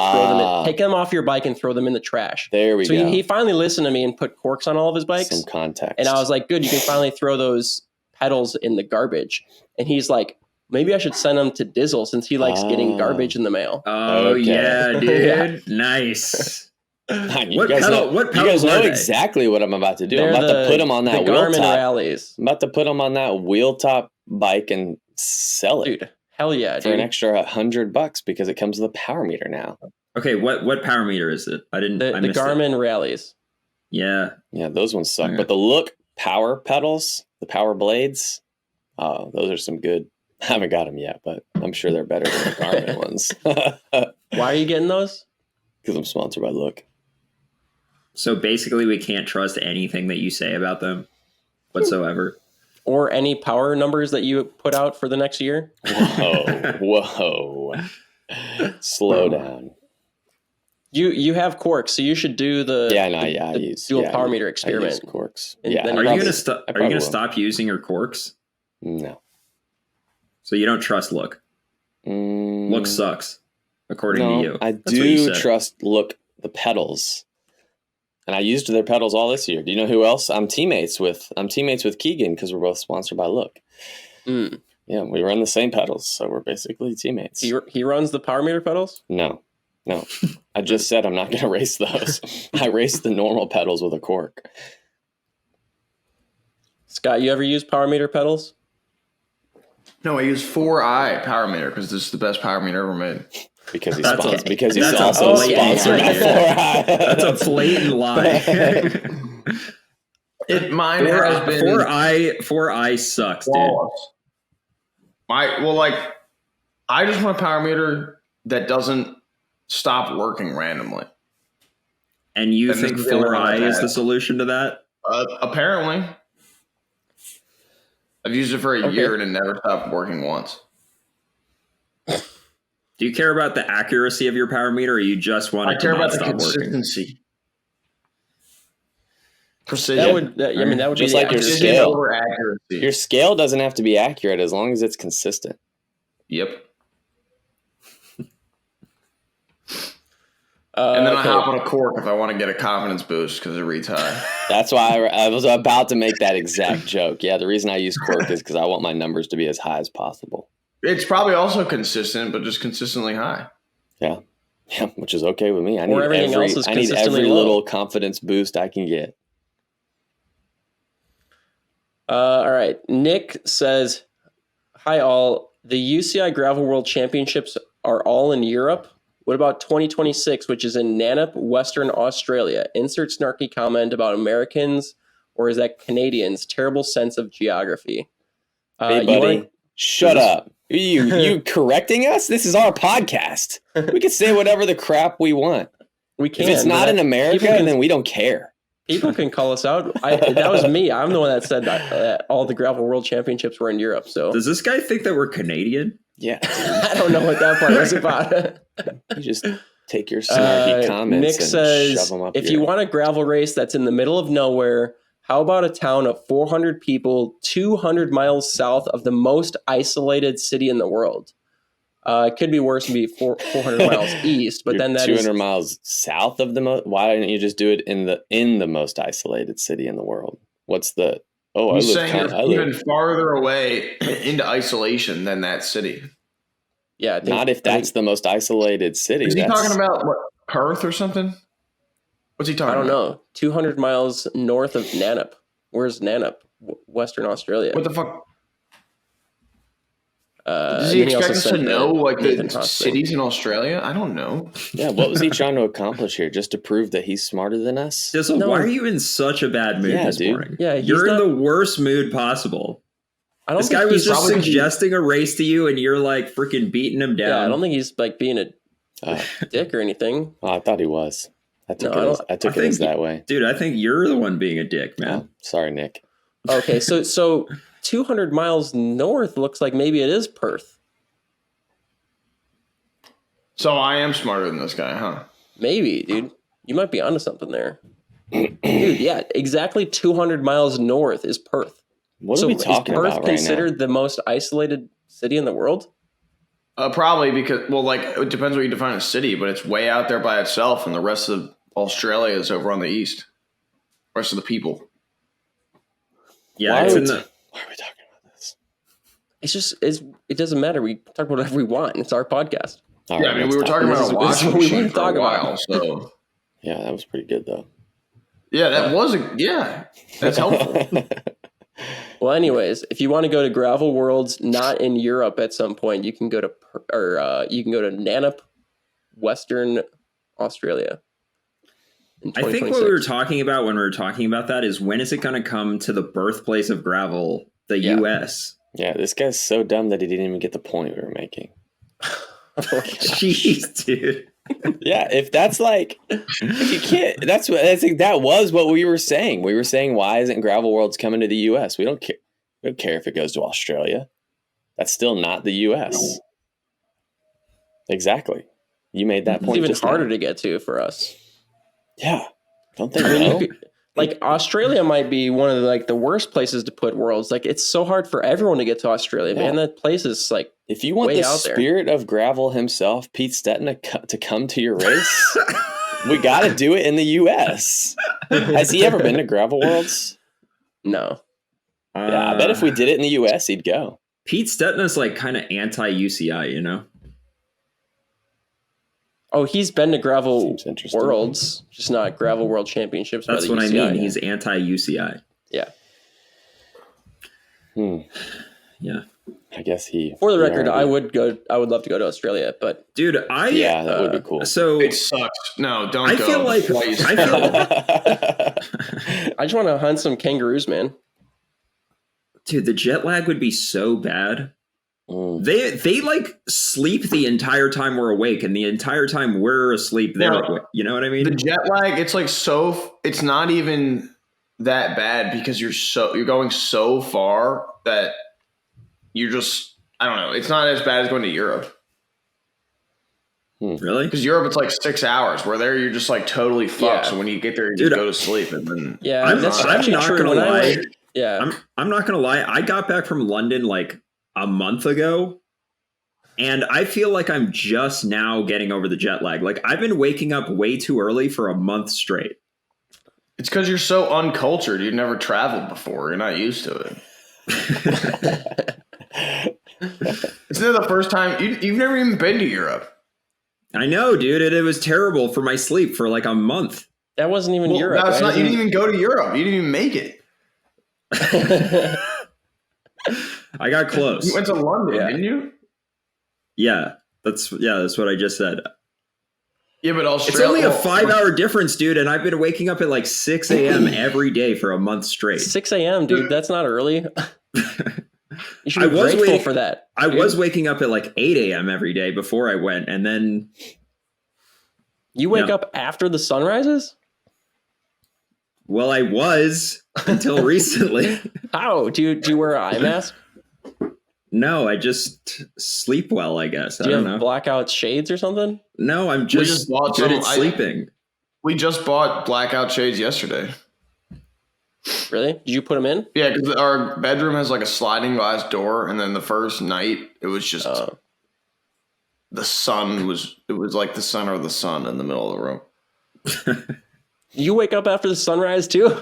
take them off your bike and throw them in the trash. There we go. So he finally listened to me and put corks on all of his bikes. Some context. And I was like, good, you can finally throw those pedals in the garbage. And he's like, maybe I should send them to Dizzle since he likes getting garbage in the mail. Oh okay. Yeah, dude. Yeah. Nice. You guys know exactly what I'm about to do. I'm about to put them on that wheel top. Rallies. I'm about to put them on that wheel top bike and sell it. Dude, hell yeah, for an extra $100 because it comes with a power meter now. Okay, what power meter is it? I didn't. The Garmin Rallies. Yeah, those ones suck. Okay. But the Look power pedals, the power blades, those are some good. I haven't got them yet, but I'm sure they're better than the Garmin ones. Why are you getting those? Because I'm sponsored by Look. So basically, we can't trust anything that you say about them whatsoever. Or any power numbers that you put out for the next year? Whoa. Slow down. You have corks, so you should do the dual power meter experiment. I use corks. Are you gonna stop using your corks? No. So you don't trust Look? Look sucks, according to you. I do trust Look the pedals. And I used their pedals all this year. Do you know who else I'm teammates with? I'm teammates with Keegan because we're both sponsored by Look. Yeah, we run the same pedals, so we're basically teammates. He runs the power meter pedals? No. I just said I'm not going to race those. I race the normal pedals with a cork. Scott, you ever use power meter pedals? No, I use 4i power meter because this is the best power meter ever made. Because he's sponsored. Because he's also sponsored by 4i. That's a blatant lie. Mine has been 4i sucks, dude. I just want a power meter that doesn't stop working randomly. And you think 4i is the solution to that? Apparently. I've used it for a year and it never stopped working once. Do you care about the accuracy of your power meter, or you just want it to not stop working? I care about the consistency. Precision. That would just be like your scale. Over accuracy. Your scale doesn't have to be accurate as long as it's consistent. Yep. And then I hop on a cork if I want to get a confidence boost because it reads high. That's why I was about to make that exact joke. Yeah, the reason I use cork is because I want my numbers to be as high as possible. It's probably also consistent, but just consistently high. Yeah, which is okay with me. I need every little confidence boost I can get. All right. Nick says, hi all. The UCI Gravel World Championships are all in Europe. What about 2026, which is in Nannup, Western Australia? Insert snarky comment about Americans, or is that Canadians? Terrible sense of geography. Hey, buddy, shut up. You correcting us? This is our podcast. We can say whatever the crap we want. We can. If it's not in America, then we don't care. People can call us out. That was me. I'm the one that said that all the gravel world championships were in Europe. So does this guy think that we're Canadian? Yeah. I don't know what that part was about. You just take your snarky comments Nick and says, shove them up if you want a gravel race that's in the middle of nowhere, how about a town of 400 people 200 miles south of the most isolated city in the world? It could be worse and be 400 miles east, but then that 200 miles south of the most. Why didn't you just do it in the most isolated city in the world? What's the? Oh, He's saying you're even farther away into isolation than that city. Yeah, not if that's the most isolated city. Is he talking about what, Perth or something? What's he talking about? I don't know. 200 miles north of Nannup. Where's Nannup? Western Australia. What the fuck? Does he expect us to know like the cities in Australia? I don't know. Yeah, what was he trying to accomplish here? Just to prove that he's smarter than us? Dizzle, why are you in such a bad mood this morning? Yeah, you're in the worst mood possible. This guy was just suggesting a race to you, and you're like freaking beating him down. Yeah, I don't think he's like being a dick or anything. Oh, I thought he was. I took it as that way. Dude, I think you're the one being a dick, man. Oh, sorry, Nick. Okay, so 200 miles north looks like maybe it is Perth. So I am smarter than this guy, huh? Maybe, dude. You might be onto something there. Dude, yeah, exactly 200 miles north is Perth. What are we talking about right now? Is Perth considered the most isolated city in the world? Probably because, well, like, it depends what you define as city, but it's way out there by itself, and the rest of Australia is over on the east. The rest of the people. Yeah, why are we talking about this? It's just, it doesn't matter. We talk about whatever we want. It's our podcast. All right, I mean, we were talking about a washing machine for a while, so. Yeah, that was pretty good, though. Yeah, that's helpful. Well, anyways, if you want to go to gravel worlds, not in Europe at some point, you can go to Nannup, Western Australia. I think what we were talking about when we were talking about that is when is it going to come to the birthplace of gravel, the U.S.? Yeah, this guy's so dumb that he didn't even get the point we were making. Jeez, dude. Yeah, if that's like, if you can't, that was what we were saying. We were saying, why isn't gravel worlds coming to the U.S.? We don't care. We don't care if it goes to Australia. That's still not the U.S. Exactly. You made that point. It's even harder to get to for us. Yeah. Don't they know? Like Australia might be one of the worst places to put worlds. Like it's so hard for everyone to get to Australia, man. That place is like, if you want the spirit of gravel himself, Pete Stetton, to come to your race, we got to do it in the U.S. Has he ever been to gravel worlds? No. Yeah, I bet if we did it in the U.S., he'd go. Pete Stetton is like kind of anti-UCI, you know? Oh, he's been to gravel worlds, just not gravel world championships. That's what I mean. He's anti-UCI. Yeah. Yeah. I guess For the record, I would love to go to Australia, but dude, that would be cool. So it sucks. No, don't go. I just want to hunt some kangaroos, man. Dude, the jet lag would be so bad. They like sleep the entire time we're awake, and the entire time we're asleep, they're awake. You know what I mean? The jet lag, it's like it's not even that bad because you're going so far that you're just, I don't know. It's not as bad as going to Europe. Really? Because Europe, it's like 6 hours. Where there, you're just like totally fucked. Yeah. So when you get there, you just go to sleep. And then I'm not gonna lie. I'm not gonna lie. I got back from London like a month ago, and I feel like I'm just now getting over the jet lag. Like I've been waking up way too early for a month straight. It's because you're so uncultured. You've never traveled before. You're not used to it. It's not the first time you've never even been to Europe. I know, dude. It was terrible for my sleep for like a month. That wasn't even Europe. That's not. You didn't even go to Europe. You didn't even make it. I got close. You went to London, didn't you? Yeah, that's what I just said. Yeah, but it's only a 5-hour difference, dude, and I've been waking up at like 6 a.m. every day for a month straight. 6 a.m., dude. That's not early. You should be grateful for that. I was waking up at like 8 a.m. every day before I went, and then... You wake up after the sun rises? Well, I was until recently. How? Do you wear an eye mask? No, I just sleep well, I guess. Do you have blackout shades or something? No, I'm just good at sleeping. We just bought blackout shades yesterday. Really? Did you put them in? Yeah, because our bedroom has like a sliding glass door, and then the first night it was just the sun was like the center of the sun in the middle of the room. You wake up after the sunrise too?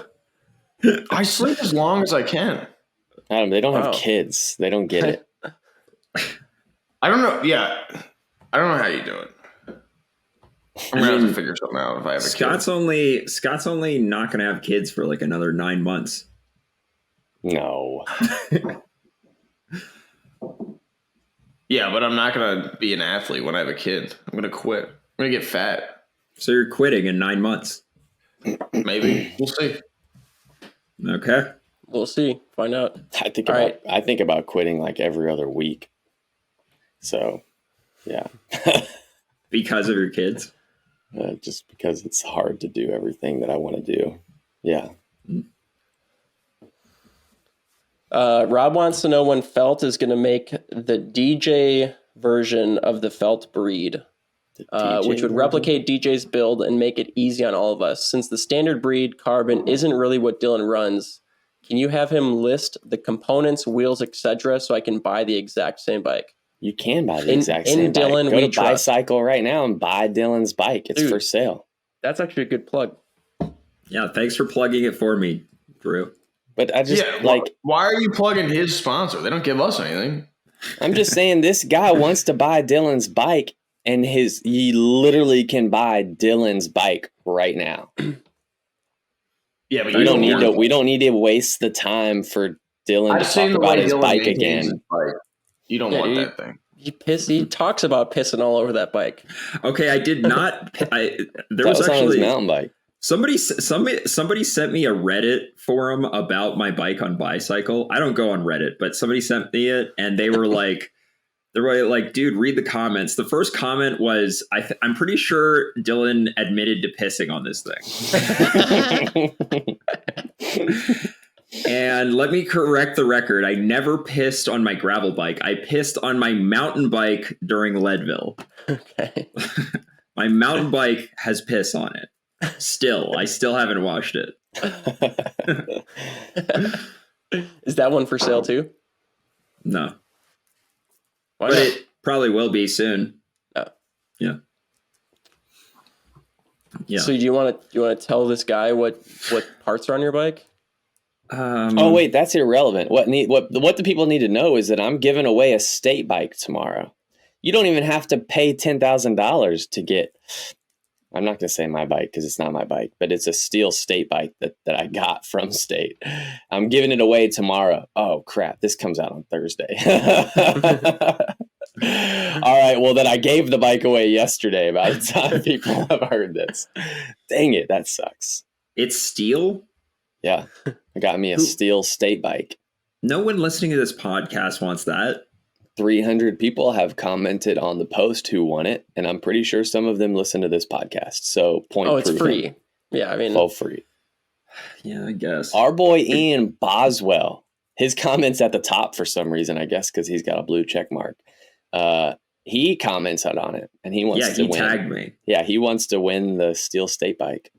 I sleep as long as I can. Adam, they don't have kids. They don't get it. I don't know. Yeah. I don't know how you do it. I'm going to have to figure something out if I have a kid. Scott's only not going to have kids for like another 9 months. No. Yeah, but I'm not going to be an athlete when I have a kid. I'm going to quit. I'm going to get fat. So you're quitting in 9 months? Maybe. We'll see. Okay. We'll see. Find out. I think about quitting like every other week. So, yeah. Because of your kids? Just because it's hard to do everything that I want to do. Yeah. Rob wants to know when Felt is going to make the DJ version of the Felt breed, which would replicate DJ's build and make it easy on all of us. Since the standard breed carbon isn't really what Dylan runs, can you have him list the components, wheels, etc., so I can buy the exact same bike? You can buy the exact same bike. Dylan, Go to Bicycle right now and buy Dylan's bike. It's for sale. That's actually a good plug. Yeah, thanks for plugging it for me, Drew. But I just why are you plugging his sponsor? They don't give us anything. I'm just saying this guy wants to buy Dylan's bike, and he literally can buy Dylan's bike right now. Yeah, but we don't need to waste the time for Dylan to talk about his bike again. You don't want that thing. He talks about pissing all over that bike. Okay, I did not. There was actually on his mountain bike. Somebody sent me a Reddit forum about my bike on Bicycle. I don't go on Reddit, but somebody sent me it, and they were like, dude, read the comments. The first comment was, I'm pretty sure Dylan admitted to pissing on this thing. And let me correct the record. I never pissed on my gravel bike. I pissed on my mountain bike during Leadville. Okay. My mountain bike has piss on it. I still haven't washed it. Is that one for sale too? No. Why but not? It probably will be soon. Oh. Yeah. Yeah. So do you want to tell this guy what parts are on your bike? Oh wait, that's irrelevant. What the people need to know is that I'm giving away a state bike tomorrow. You don't even have to pay $10,000 to get. I'm not going to say my bike because it's not my bike, but it's a steel state bike that I got from State. I'm giving it away tomorrow. Oh crap! This comes out on Thursday. All right. Well, then I gave the bike away yesterday. By the time people have heard this, dang it, that sucks. It's steel. Yeah, I got me a steel state bike. No one listening to this podcast wants that. 300 people have commented on the post who won it, and I'm pretty sure some of them listen to this podcast. So it's free. Yeah, I mean, all free. Yeah, I guess. Our boy Ian Boswell, his comments at the top for some reason, I guess because he's got a blue check mark. He commented on it, and he wants to win. Yeah, he tagged me. Yeah, he wants to win the steel state bike.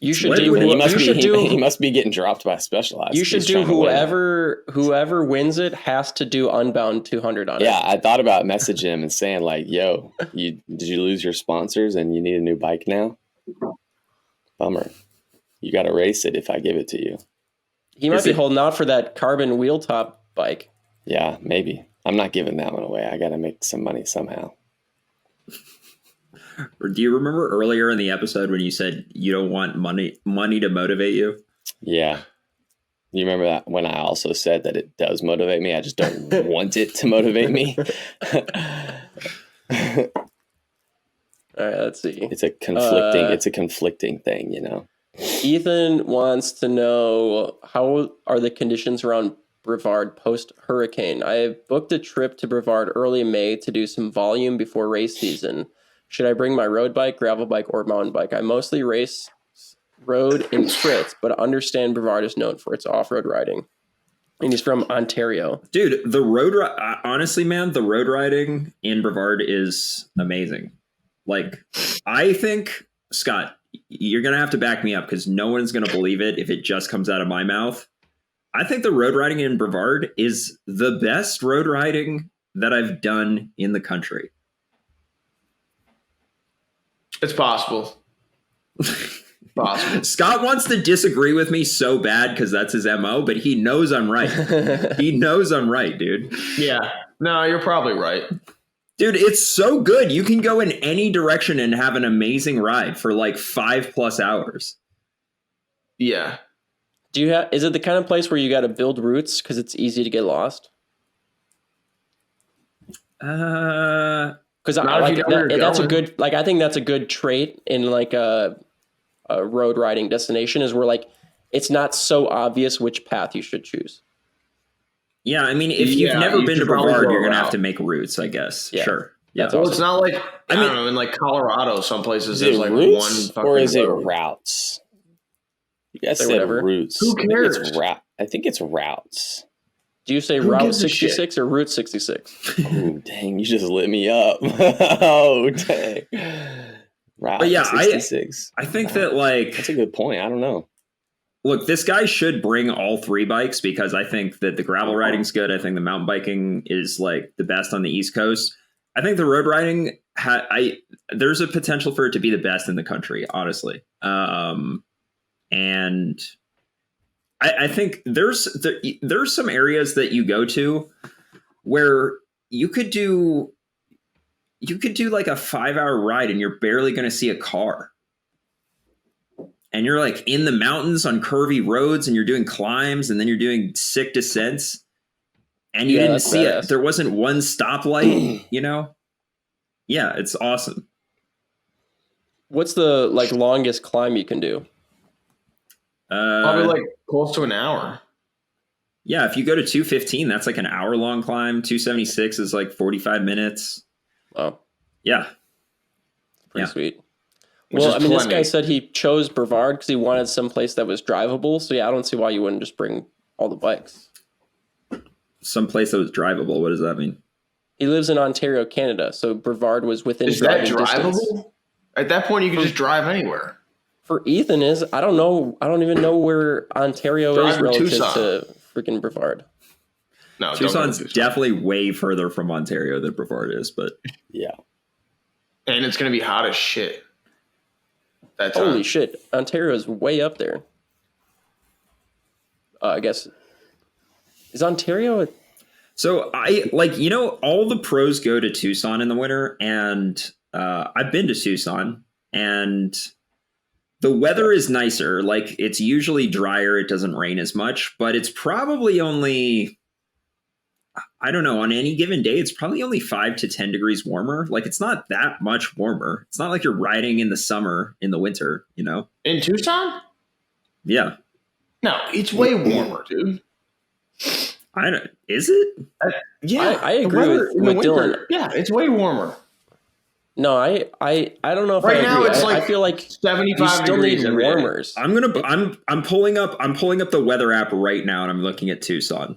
You should He must be getting dropped by Specialized. You should do whoever wins it has to do Unbound 200 on it. Yeah, I thought about messaging him and saying like, "Yo, did you lose your sponsors and you need a new bike now? Bummer. You got to race it if I give it to you." He might be holding out for that carbon wheel top bike. Yeah, maybe. I'm not giving that one away. I got to make some money somehow. Or do you remember earlier in the episode when you said you don't want money to motivate you? Yeah. You remember that when I also said that it does motivate me? I just don't want it to motivate me. All right, let's see. It's a conflicting thing, you know. Ethan wants to know, how are the conditions around Brevard post-hurricane? I have booked a trip to Brevard early May to do some volume before race season. Should I bring my road bike, gravel bike, or mountain bike? I mostly race road in crits, but understand Brevard is known for its off-road riding. And he's from Ontario. Dude, honestly, man, the road riding in Brevard is amazing. Like, I think, Scott, you're going to have to back me up because no one's going to believe it if it just comes out of my mouth. I think the road riding in Brevard is the best road riding that I've done in the country. It's possible. Possible. Scott wants to disagree with me so bad because that's his MO, but he knows I'm right. He knows I'm right, dude. Yeah. No, you're probably right. Dude, it's so good. You can go in any direction and have an amazing ride for like 5+ hours. Yeah. Is it the kind of place where you got to build routes because it's easy to get lost? Uh, Because that's a good, like, I think that's a good trait in like a road riding destination, is where like it's not so obvious which path you should choose. Yeah, I mean, if you've never been to Brevard, you're gonna have to make routes, I guess. Yeah. Sure. Yeah. That's well, awesome. it's not like I don't know, in like Colorado, some places there's like routes, one or is it road. routes? You guys said whatever. routes. Who cares? I think it's routes. Do you say Route 66 or Route 66? Oh, dang, you just lit me up. Oh, dang. Route 66. I think that, like, that's a good point. I don't know. Look, this guy should bring all 3 bikes because I think that the gravel riding's good. I think the mountain biking is like the best on the East Coast. I think the road riding, there's a potential for it to be the best in the country, honestly. And I think there's some areas that you go to where you could do like a 5-hour ride and you're barely going to see a car. And you're like in the mountains on curvy roads and you're doing climbs and then you're doing sick descents. And you didn't see it. There wasn't one stoplight, you know? Yeah, it's awesome. What's the like longest climb you can do? Probably like close to an hour. Yeah, if you go to 215, that's like an hour-long climb. 276 is like 45 minutes. Wow. Yeah. Pretty sweet. Well, I mean, this guy said he chose Brevard because he wanted some place that was drivable. So, yeah, I don't see why you wouldn't just bring all the bikes. Some place that was drivable? What does that mean? He lives in Ontario, Canada. So, Brevard was within driving distance. At that point, you can just drive anywhere. For Ethan is, I don't know. I don't even know where Ontario is relative to freaking Brevard. No, Tucson's definitely way further from Ontario than Brevard is, but yeah. And it's going to be hot as shit. Holy shit. Ontario is way up there. I guess. Is Ontario? So all the pros go to Tucson in the winter, and I've been to Tucson, and the weather is nicer. Like, it's usually drier. It doesn't rain as much, but it's probably only, I don't know, on any given day, it's probably only 5 to 10 degrees warmer. Like, it's not that much warmer. It's not like you're riding in the summer in the winter, you know? In Tucson? Yeah. No, it's way warmer, dude. Is it? Yeah. I agree with Dillman. Yeah, it's way warmer. No, I don't know if right I agree. Now it's I feel like 75 you still need degrees warmers. I'm pulling up the weather app right now, and I'm looking at Tucson.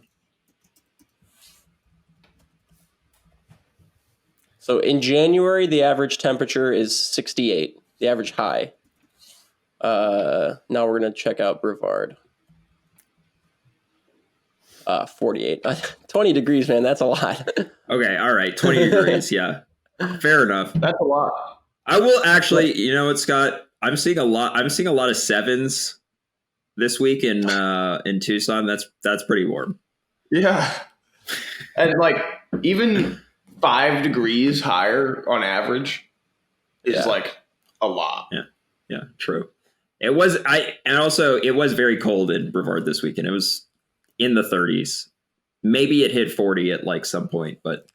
So in January, the average temperature is 68, the average high. Now we're going to check out Brevard. 48. 20 degrees, man. That's a lot. Okay. All right. 20 degrees. Yeah. Fair enough. That's a lot. I will actually, you know what, Scott? I'm seeing a lot of 7s this week in Tucson. That's pretty warm. Yeah. And like even 5 degrees higher on average is like a lot. Yeah. Yeah, true. It was very cold in Brevard this weekend. It was in the 30s. Maybe it hit 40 at like some point, but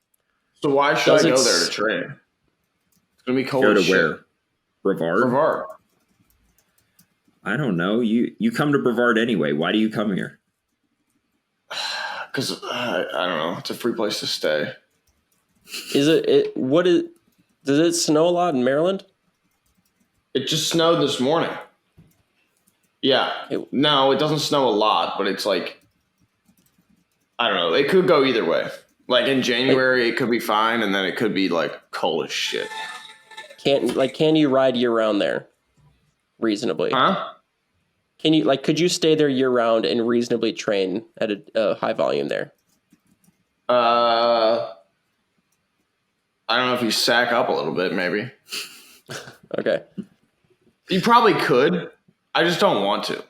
so why should I go there to train? gonna be cold. Go as to shit. where? Brevard? Brevard. I don't know. You come to Brevard anyway. Why do you come here? Because I don't know. It's a free place to stay. Does it snow a lot in Maryland? It just snowed this morning. Yeah. No, it doesn't snow a lot, but it's like, I don't know. It could go either way. Like in January, it could be fine, and then it could be like cold as shit. Can you ride year round there reasonably? Huh? Could you stay there year round and reasonably train at a high volume there? I don't know if you sack up a little bit, maybe. Okay. You probably could. I just don't want to.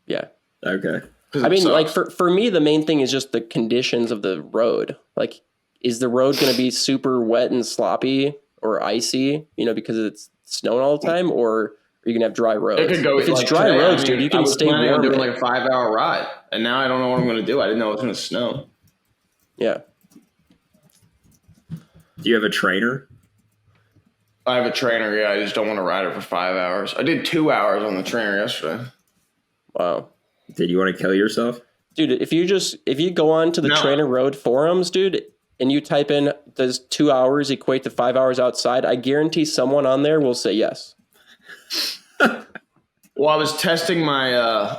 Yeah. Okay. I mean, like for me, the main thing is just the conditions of the road. Like, is the road going to be super wet and sloppy or icy, because it's snowing all the time, or are you going to have dry roads? It could go if it's like dry today, roads, dude, you can stay warm. I was doing like a 5-hour ride, and now I don't know what I'm going to do. I didn't know it was going to snow. Yeah. Do you have a trainer? I have a trainer. Yeah, I just don't want to ride it for 5 hours. I did 2 hours on the trainer yesterday. Wow. Did you want to kill yourself? Dude, if you go on to the Trainer Road forums, dude, and you type in, does 2 hours equate to 5 hours outside? I guarantee someone on there will say yes. Well, I was testing my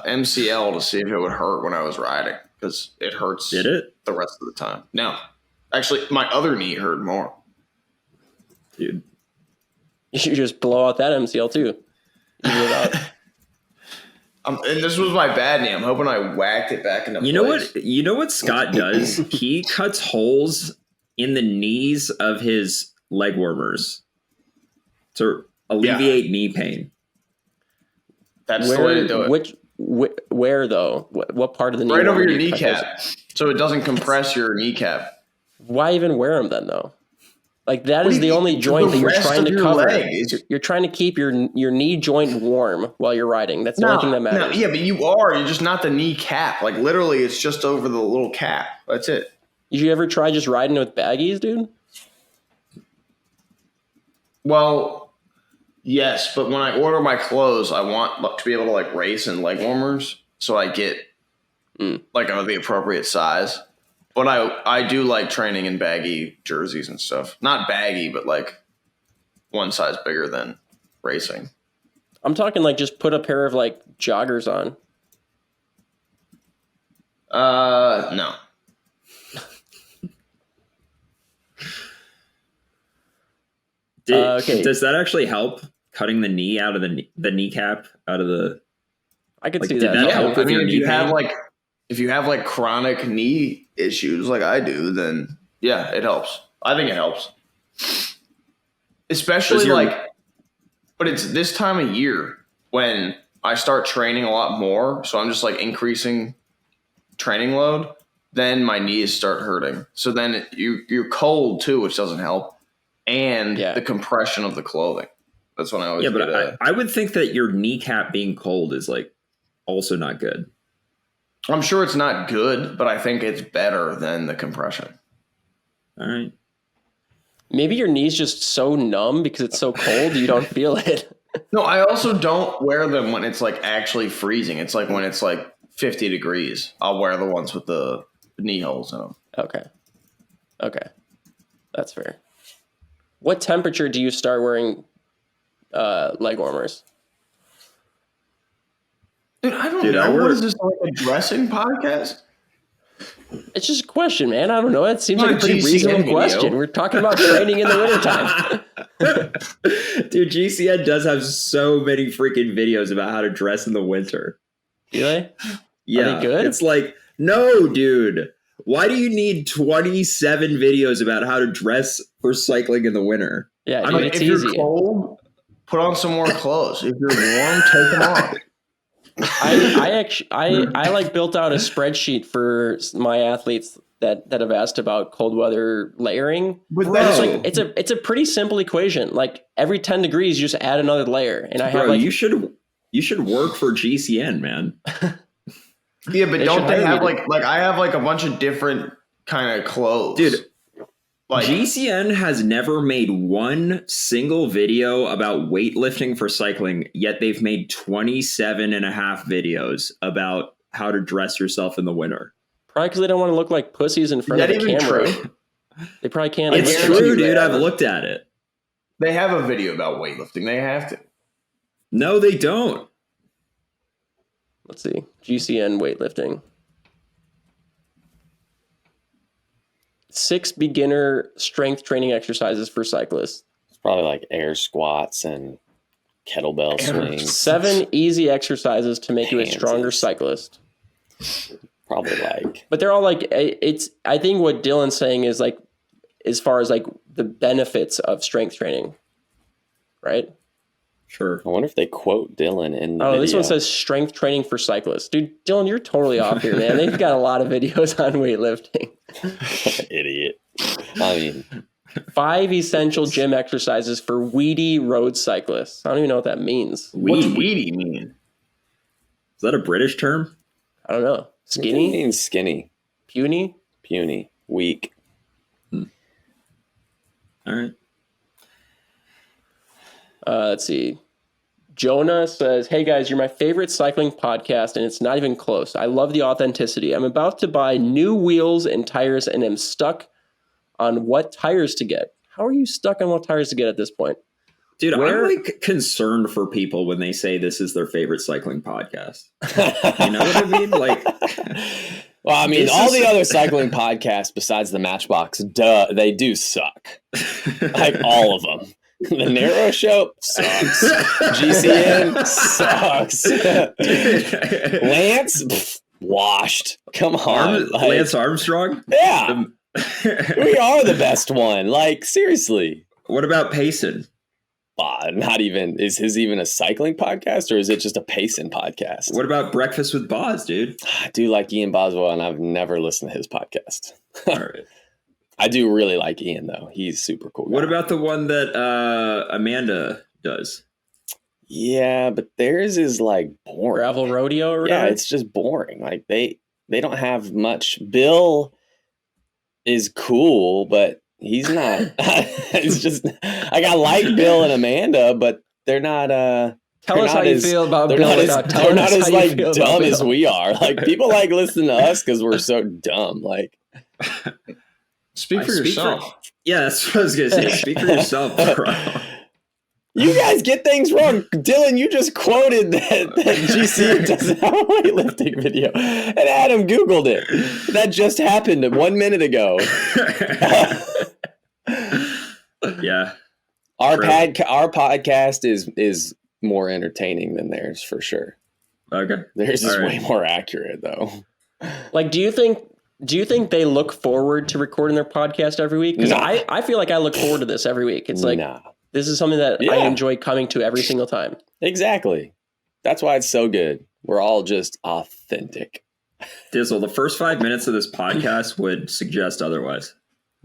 MCL to see if it would hurt when I was riding, because it hurts. Did it? The rest of the time? No. Actually, my other knee hurt more. Dude. You should just blow out that MCL too. Even it out. And this was my bad knee. I'm hoping I whacked it back into place. You know what Scott does? He cuts holes in the knees of his leg warmers to alleviate knee pain. That's the way to do it. Where though? What part of the knee? Right over your kneecap, so it doesn't compress your kneecap. Why even wear them then, though? Like that is the only joint that you're trying to cover. You're trying to keep your knee joint warm while you're riding. That's the only thing that matters. No, yeah, but you're just not the kneecap. Like literally, it's just over the little cap. That's it. Did you ever try just riding with baggies, dude? Well, yes, but when I order my clothes, I want to be able to like race in leg warmers, so I get like the appropriate size. But I do like training in baggy jerseys and stuff. Not baggy, but like one size bigger than racing. I'm talking like just put a pair of like joggers on. No. Does that actually help? Cutting the knee out of the kneecap out of the. I could see did that. help with your knee pain? If you have like chronic knee issues like I do, then yeah, it helps. I think it helps. Especially but it's this time of year when I start training a lot more. So I'm just like increasing training load. Then my knees start hurting. So then you're cold too, which doesn't help. And the compression of the clothing. That's when I always but I would think that your kneecap being cold is like also not good. I'm sure it's not good, but I think it's better than the compression. All right. Maybe your knee's just so numb because it's so cold you don't feel it. No, I also don't wear them when it's like actually freezing. It's like when it's like 50 degrees. I'll wear the ones with the knee holes in them. Okay. That's fair. What temperature do you start wearing leg warmers? Dude, I don't know. What is this, like a dressing podcast? It's just a question, man. I don't know. It seems like a pretty reasonable question. We're talking about training in the wintertime. Dude, GCN does have so many freaking videos about how to dress in the winter. Do they? Yeah. Are they good? It's like, no, dude. Why do you need 27 videos about how to dress for cycling in the winter? Yeah, dude, it's easy. If you're cold, put on some more clothes. If you're warm, take them off. I like built out a spreadsheet for my athletes that have asked about cold weather layering. But it's a pretty simple equation. Like every 10 degrees, you just add another layer. And I have you should work for GCN, man. Yeah, but don't they have like I have like a bunch of different kind of clothes, dude. Like, GCN has never made one single video about weightlifting for cycling, yet they've made 27 and a half videos about how to dress yourself in the winter. Probably because they don't want to look like pussies in front of the camera. True? They probably can't. It's true, dude. I've looked at it. They have a video about weightlifting. They have to. No, they don't. Let's see. GCN weightlifting. 6 beginner strength training exercises for cyclists. It's probably like air squats and kettlebell swings. 7 easy exercises to make you a stronger cyclist. Probably like. But they're all like, it's, I think what Dylan's saying is like, as far as like the benefits of strength training, right? Sure. I wonder if they quote Dylan in the video. video. This one says strength training for cyclists. Dude, Dylan, you're totally off here, man. They've got a lot of videos on weightlifting. Idiot. I mean, 5 essential gym exercises for weedy road cyclists. I don't even know what that means. What's weedy mean? Is that a British term? I don't know. Skinny? It means skinny. Puny? Puny. Weak. All right. Let's see. Jonah says, hey guys, you're my favorite cycling podcast, and it's not even close. I love the authenticity. I'm about to buy new wheels and tires and am stuck on what tires to get. How are you stuck on what tires to get at this point? Dude, I'm like concerned for people when they say this is their favorite cycling podcast. You know what I mean? Like, well, I mean, all the other cycling podcasts besides the Matchbox, they do suck. Like all of them. The Narrow Show sucks. GCN sucks. Lance, washed. Come on. Lance Armstrong? Yeah. We are the best one. Like, seriously. What about Payson? Not even. Is his even a cycling podcast, or is it just a Payson podcast? What about Breakfast with Boz, dude? I do like Ian Boswell, and I've never listened to his podcast. All right. I do really like Ian, though. He's super cool guy. What about the one that Amanda does? Yeah, but theirs is like boring. Gravel rodeo or whatever? Yeah, it's just boring. Like they don't have much. Bill is cool, but he's not. It's just like I like Bill and Amanda, but they're not. Tell us how you feel about Bill. They're not as like dumb as we are. Like people like listening to us because we're so dumb. Like. Speak for yourself. Yeah, that's what I was going to say. Speak for yourself, bro. You guys get things wrong. Dylan, you just quoted that GC doesn't have a weightlifting video. And Adam Googled it. That just happened 1 minute ago. Yeah. Our podcast is more entertaining than theirs for sure. Okay. Theirs is way more accurate though. Like, do you think they look forward to recording their podcast every week? Because I feel like I look forward to this every week. It's like, this is something that I enjoy coming to every single time. Exactly. That's why it's so good. We're all just authentic. Dizzle, the first 5 minutes of this podcast would suggest otherwise.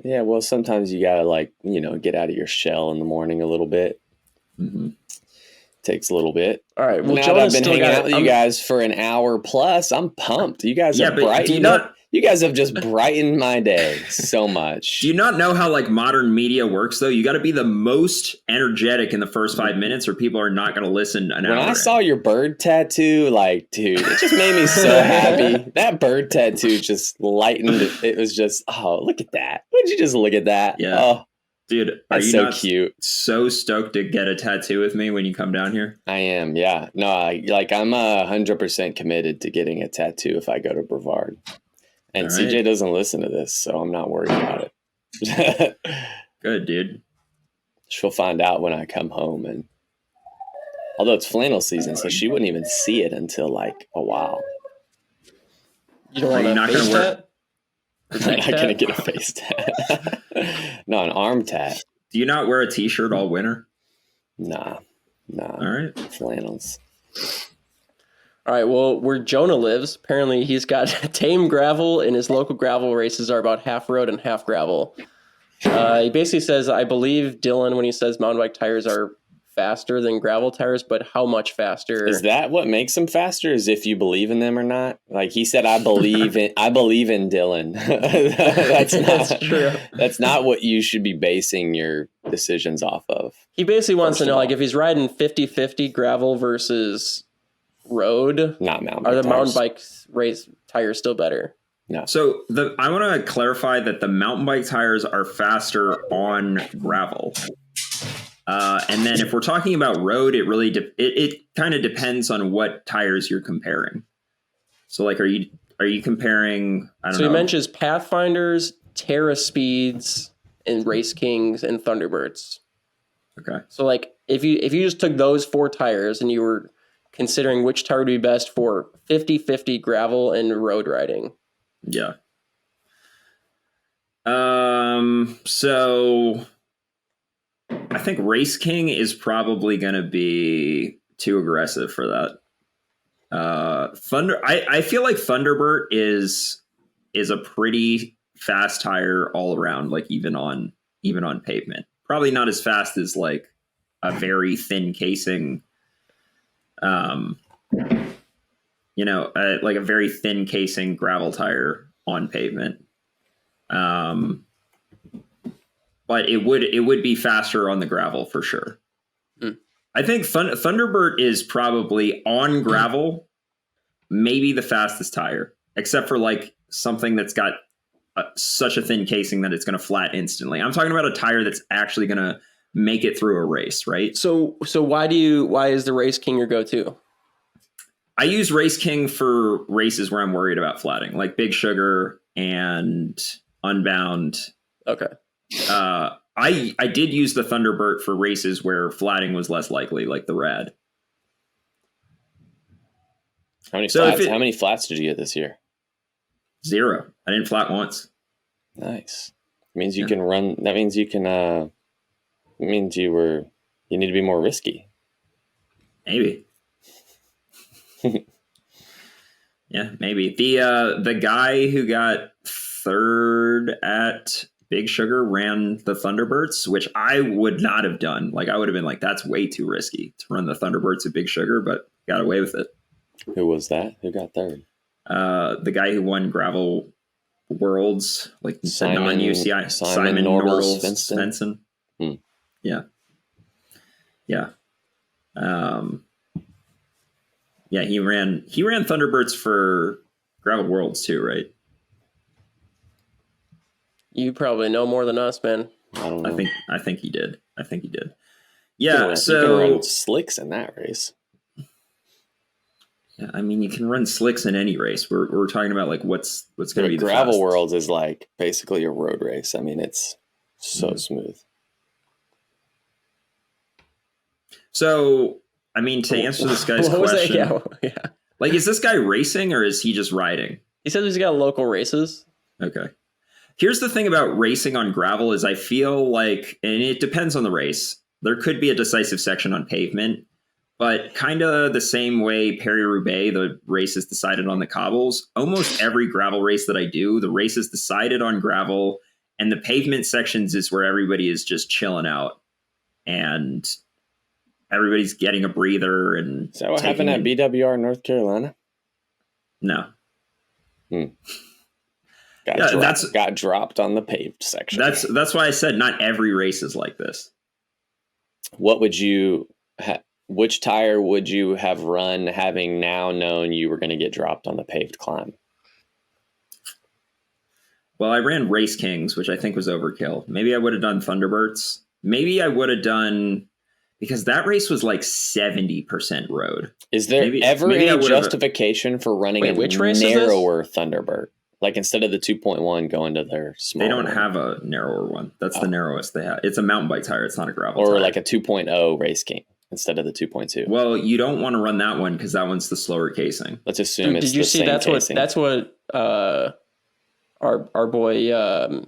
Yeah, well, sometimes you got to get out of your shell in the morning a little bit. Mm-hmm. Takes a little bit. All right. Well, now that I've been hanging out with you guys for an hour plus, I'm pumped. You guys have brightened up. You guys have just brightened my day so much. Do you not know how modern media works though? You got to be the most energetic in the first 5 minutes, or people are not going to listen an hour. When I saw your bird tattoo, dude, it just made me so happy. That bird tattoo just lightened. It was just, oh, look at that! Would you just look at that? Yeah, oh, dude, that's so cute. So stoked to get a tattoo with me when you come down here. I am. Yeah. No, I'm 100% committed to getting a tattoo if I go to Brevard. And right. CJ doesn't listen to this, so I'm not worried about it. Good, dude. She'll find out when I come home, and although it's flannel season, so she wouldn't even see it until a while. You don't want to face tat? I'm not going to get a face tat. No, an arm tat. Do you not wear a t-shirt all winter? Nah. All right. Flannels. All right, well, where Jonah lives, apparently he's got tame gravel, and his local gravel races are about half road and half gravel. He basically says, I believe Dylan when he says mountain bike tires are faster than gravel tires, but how much faster? Is that what makes them faster? Is if you believe in them or not? Like he said, I believe in Dillman. That's true. That's not what you should be basing your decisions off of. He basically wants to know, like, if he's riding 50-50 gravel versus road, not mountain are the tires. mountain bike race tires still better? No. So I want to clarify that the mountain bike tires are faster on gravel. And then if we're talking about road, it really it kind of depends on what tires you're comparing. So like, are you comparing? I don't know. So he mentions Pathfinders, Terra Speeds, and Race Kings and Thunderbirds. Okay. So like, if you just took those 4 tires and you were considering which tire would be best for 50-50 gravel and road riding. Yeah. So I think Race King is probably going to be too aggressive for that. I feel like Thunderbird is a pretty fast tire all around, like even on pavement. Probably not as fast as like a very thin casing, like a very thin casing gravel tire on pavement. But it would be faster on the gravel for sure. I think Thunderbird is probably on gravel, maybe the fastest tire, except for like something that's got such a thin casing that it's going to flat instantly. I'm talking about a tire that's actually going to make it through a race, right? So why is the Race King your go-to? I use Race King for races where I'm worried about flatting, like Big Sugar and Unbound. Okay. I did use the Thunderbird for races where flatting was less likely, like the Rad. How many flats did you get this year? 0. I didn't flat once. Nice. It means you can run. That means you can. It means you need to be more risky. Maybe. Yeah, maybe. The guy who got 3rd at Big Sugar ran the Thunderbirds, which I would not have done. Like I would have been like, that's way too risky to run the Thunderbirds at Big Sugar, but got away with it. Who was that? Who got 3rd? The guy who won Gravel Worlds, like Simon, the non-UCI, Simon Norville Svensson. Yeah. Yeah. Yeah, he ran Thunderbirds for Gravel Worlds too, right? You probably know more than us, man. I don't know. I think he did. You Yeah, can run slicks in that race. Yeah, I mean, you can run slicks in any race. We're talking about like what's going to be the Gravel fastest. Worlds is like basically a road race. I mean, it's so smooth. So, I mean, to answer this guy's question, Yeah. like, is this guy racing or is he just riding? He says he's got local races. Okay. Here's the thing about racing on gravel is I feel like, and it depends on the race, there could be a decisive section on pavement, but kind of the same way Paris-Roubaix, the race is decided on the cobbles. Almost every gravel race that I do, the race is decided on gravel, and the pavement sections is where everybody is just chilling out and everybody's getting a breather. And is that what happened at BWR North Carolina? No. Got dropped on the paved section. That's why I said not every race is like this. What would you which tire would you have run having now known you were going to get dropped on the paved climb? Well, I ran Race Kings, which I think was overkill. Maybe I would have done Thunderbirds. Maybe I would have done, because that race was like 70% road. Is there ever any justification for running a narrower Thunderbird? Like instead of the 2.1 going to their smaller. They don't have a narrower one. That's the narrowest they have. It's a mountain bike tire. It's not a gravel tire. Or like a 2.0 Race King instead of the 2.2. Well, you don't want to run that one because that one's the slower casing. Let's assume it's Did you the see same that's casing. what our boy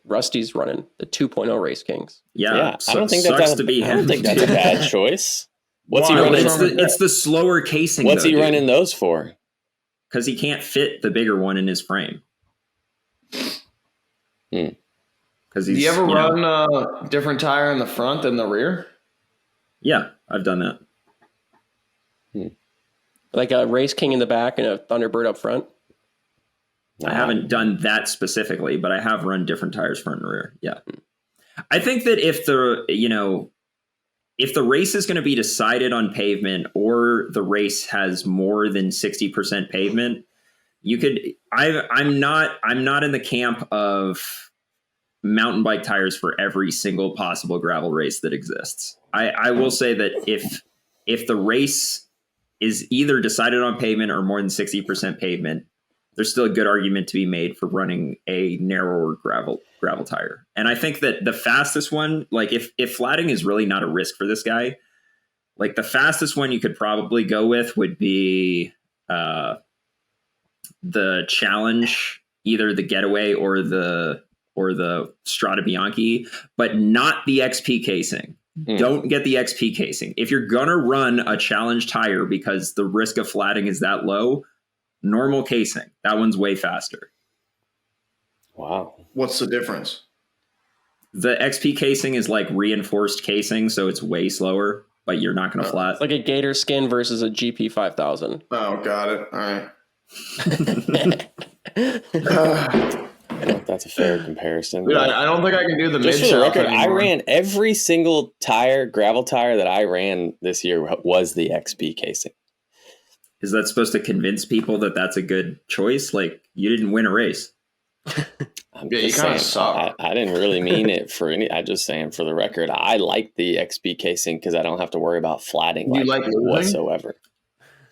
Rusty's running, the 2.0 Race Kings. Yeah. I don't think that's a bad choice. What's he running? It's the slower casing. What's he running those for? Because he can't fit the bigger one in his frame. Do you ever run a different tire in the front than the rear? Yeah, I've done that. Like a Race King in the back and a Thunderbird up front? I haven't done that specifically, but I have run different tires front and rear. Yeah. I think that if the race is going to be decided on pavement or the race has more than 60% pavement, I'm not in the camp of mountain bike tires for every single possible gravel race that exists. I will say that if the race is either decided on pavement or more than 60% pavement, there's still a good argument to be made for running a narrower gravel tire. And I think that the fastest one, like if flatting is really not a risk for this guy, like the fastest one you could probably go with would be the Challenge, either the Getaway or the Strada Bianchi, but not the XP casing. Don't get the XP casing. If you're going to run a Challenge tire because the risk of flatting is that low, normal casing. That one's way faster. Wow. What's the difference? The XP casing is like reinforced casing, so it's way slower, but you're not going to flat. It's like a Gator Skin versus a GP 5000. Oh, got it. All right. I don't know if that's a fair comparison. Dude, I don't think I can do the mid. Just for the record, I ran every single gravel tire that I ran this year was the XP casing. Is that supposed to convince people that that's a good choice? Like, you didn't win a race. You kind of suck. I didn't really mean it for any. I just saying for the record, I like the XP casing because I don't have to worry about flatting whatsoever.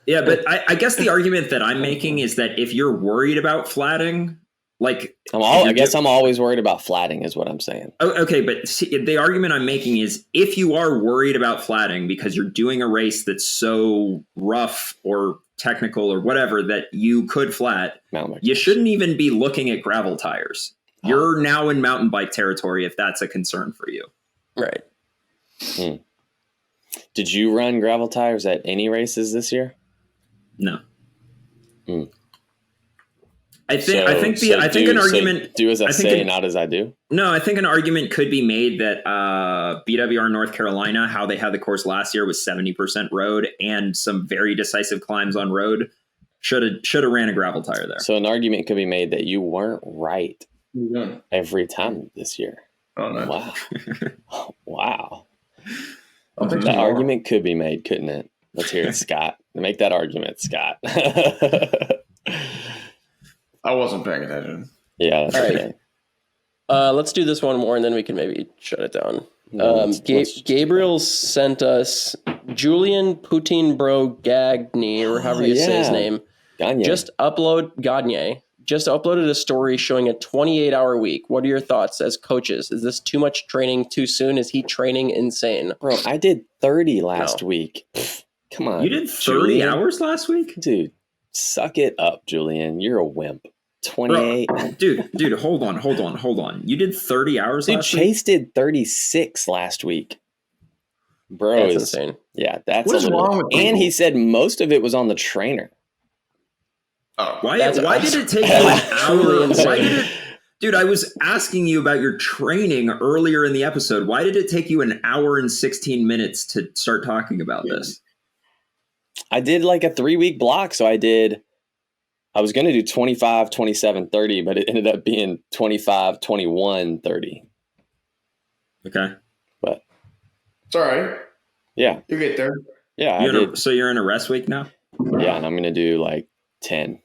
Yeah, but I guess the argument that I'm making is that if you're worried about flatting, like I guess I'm always worried about flatting is what I'm saying. Okay, but see, the argument I'm making is if you are worried about flatting because you're doing a race that's so rough or technical or whatever that you could flat, you shouldn't even be looking at gravel tires. You're now in mountain bike territory if that's a concern for you. Right. Did you run gravel tires at any races this year? No. I think an argument. Do as I say, not as I do. No, I think an argument could be made that BWR North Carolina, how they had the course last year was 70% road and some very decisive climbs on road. Should have ran a gravel tire there. So an argument could be made that you weren't right every time this year. Oh no! Wow, wow. That argument could be made, couldn't it? Let's hear it, Scott. Make that argument, Scott. I wasn't paying attention. Yeah, that's okay. Let's do this one more, and then we can maybe shut it down. Gabriel sent us Julian Poutine Bro Gagny, or however you say his name. Gagne. Just uploaded a story showing a 28-hour week. What are your thoughts as coaches? Is this too much training too soon? Is he training insane? Bro, I did 30 last week. Come on. You did 30 hours last week? Dude, suck it up, Julian. You're a wimp. 28. Bro, dude, hold on. You did 30 hours last week? Chase did 36 last week. Bro, that's insane. Yeah, that's what is wrong with people? And he said most of it was on the trainer. Oh, why did it take you an hour? Dude, I was asking you about your training earlier in the episode. Why did it take you an hour and 16 minutes to start talking about this? I did like a 3-week block. So I was going to do 25, 27, 30, but it ended up being 25, 21, 30. Okay. But it's all right. Yeah. You get there. Yeah. So you're in a rest week now? Yeah. And I'm going to do like 10.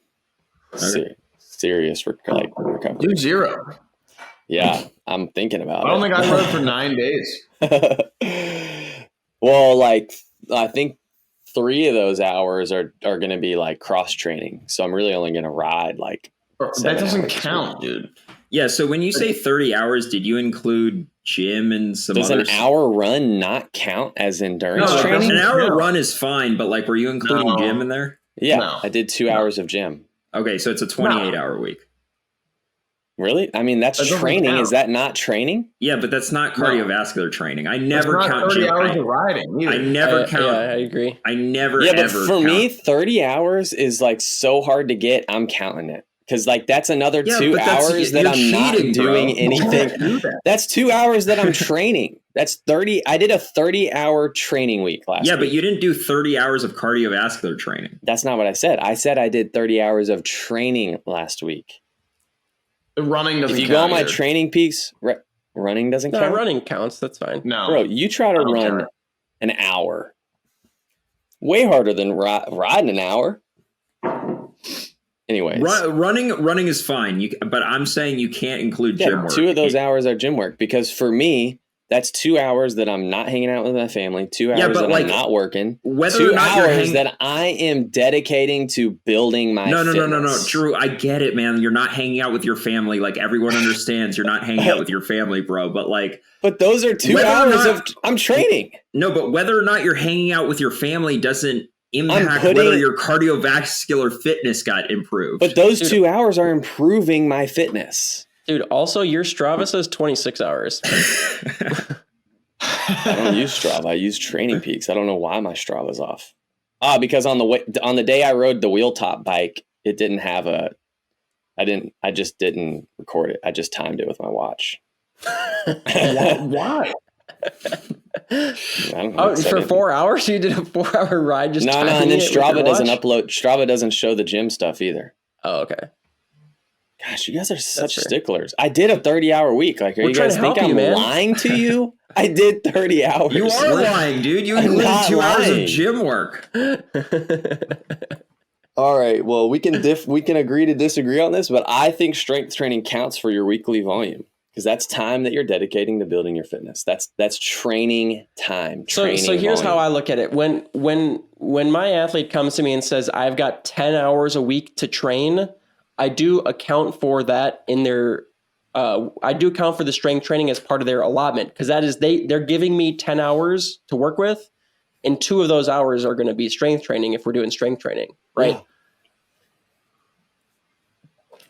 Okay. Serious recovery. Do 0. Yeah. I'm thinking about it. I don't think I rode for 9 days. Well, like, I think 3 of those hours are going to be like cross training. So I'm really only going to ride like. That doesn't count, dude. Yeah. So when you say 30 hours, did you include gym and some others? Does an hour run not count as endurance training? An hour run is fine, but like, were you including gym in there? Yeah. No. I did 2 hours of gym. Okay. So it's a 28-hour week. Really? I mean, that's training. Is that not training? Yeah, but that's not cardiovascular training. I never count 30 hours of riding. I never count. Yeah, I agree. I never. Yeah, but for me, 30 hours is like so hard to get. I'm counting it Because like that's another 2 but hours that I'm cheating, not doing bro. anything. That's 2 hours that I'm training. That's 30. I did a 30-hour training week last week. Yeah, but you didn't do 30 hours of cardiovascular training. That's not what I said. I said I did 30 hours of training last week. Running doesn't count. If you go on my training peaks, running doesn't count. Running counts. That's fine. No, bro, you try to run an hour. Way harder than riding an hour. Anyways, running is fine. But I'm saying you can't include gym work. 2 of those hours are gym work because for me, that's 2 hours that I'm not hanging out with my family. 2 hours that I'm not working. Whether 2 or not hours that I am dedicating to building my fitness. No, Drew. I get it, man. You're not hanging out with your family. Like everyone understands, you're not hanging out with your family, bro. But those are 2 hours I'm training. No, but whether or not you're hanging out with your family doesn't impact whether your cardiovascular fitness got improved. But those 2 hours are improving my fitness. Dude, also your Strava says 26 hours. I don't use Strava. I use Training Peaks. I don't know why my Strava's off. Because on the day I rode the wheel top bike, it didn't have I just didn't record it. I just timed it with my watch. Why? For 4 hours you did a 4-hour ride just no, and then Strava doesn't show the gym stuff either. Oh, okay. Gosh, you guys are such sticklers. I did a 30-hour week. Like, you guys think I'm lying to you? I did 30 hours. You are lying, dude. You included 2 hours of gym work. All right. Well, we can agree to disagree on this, but I think strength training counts for your weekly volume. Because that's time that you're dedicating to building your fitness. That's training time. So here's how I look at it. When my athlete comes to me and says, I've got 10 hours a week to train, I do account for that in their I do account for the strength training as part of their allotment. Because that is they're giving me 10 hours to work with, and 2 of those hours are going to be strength training if we're doing strength training, right? Yeah.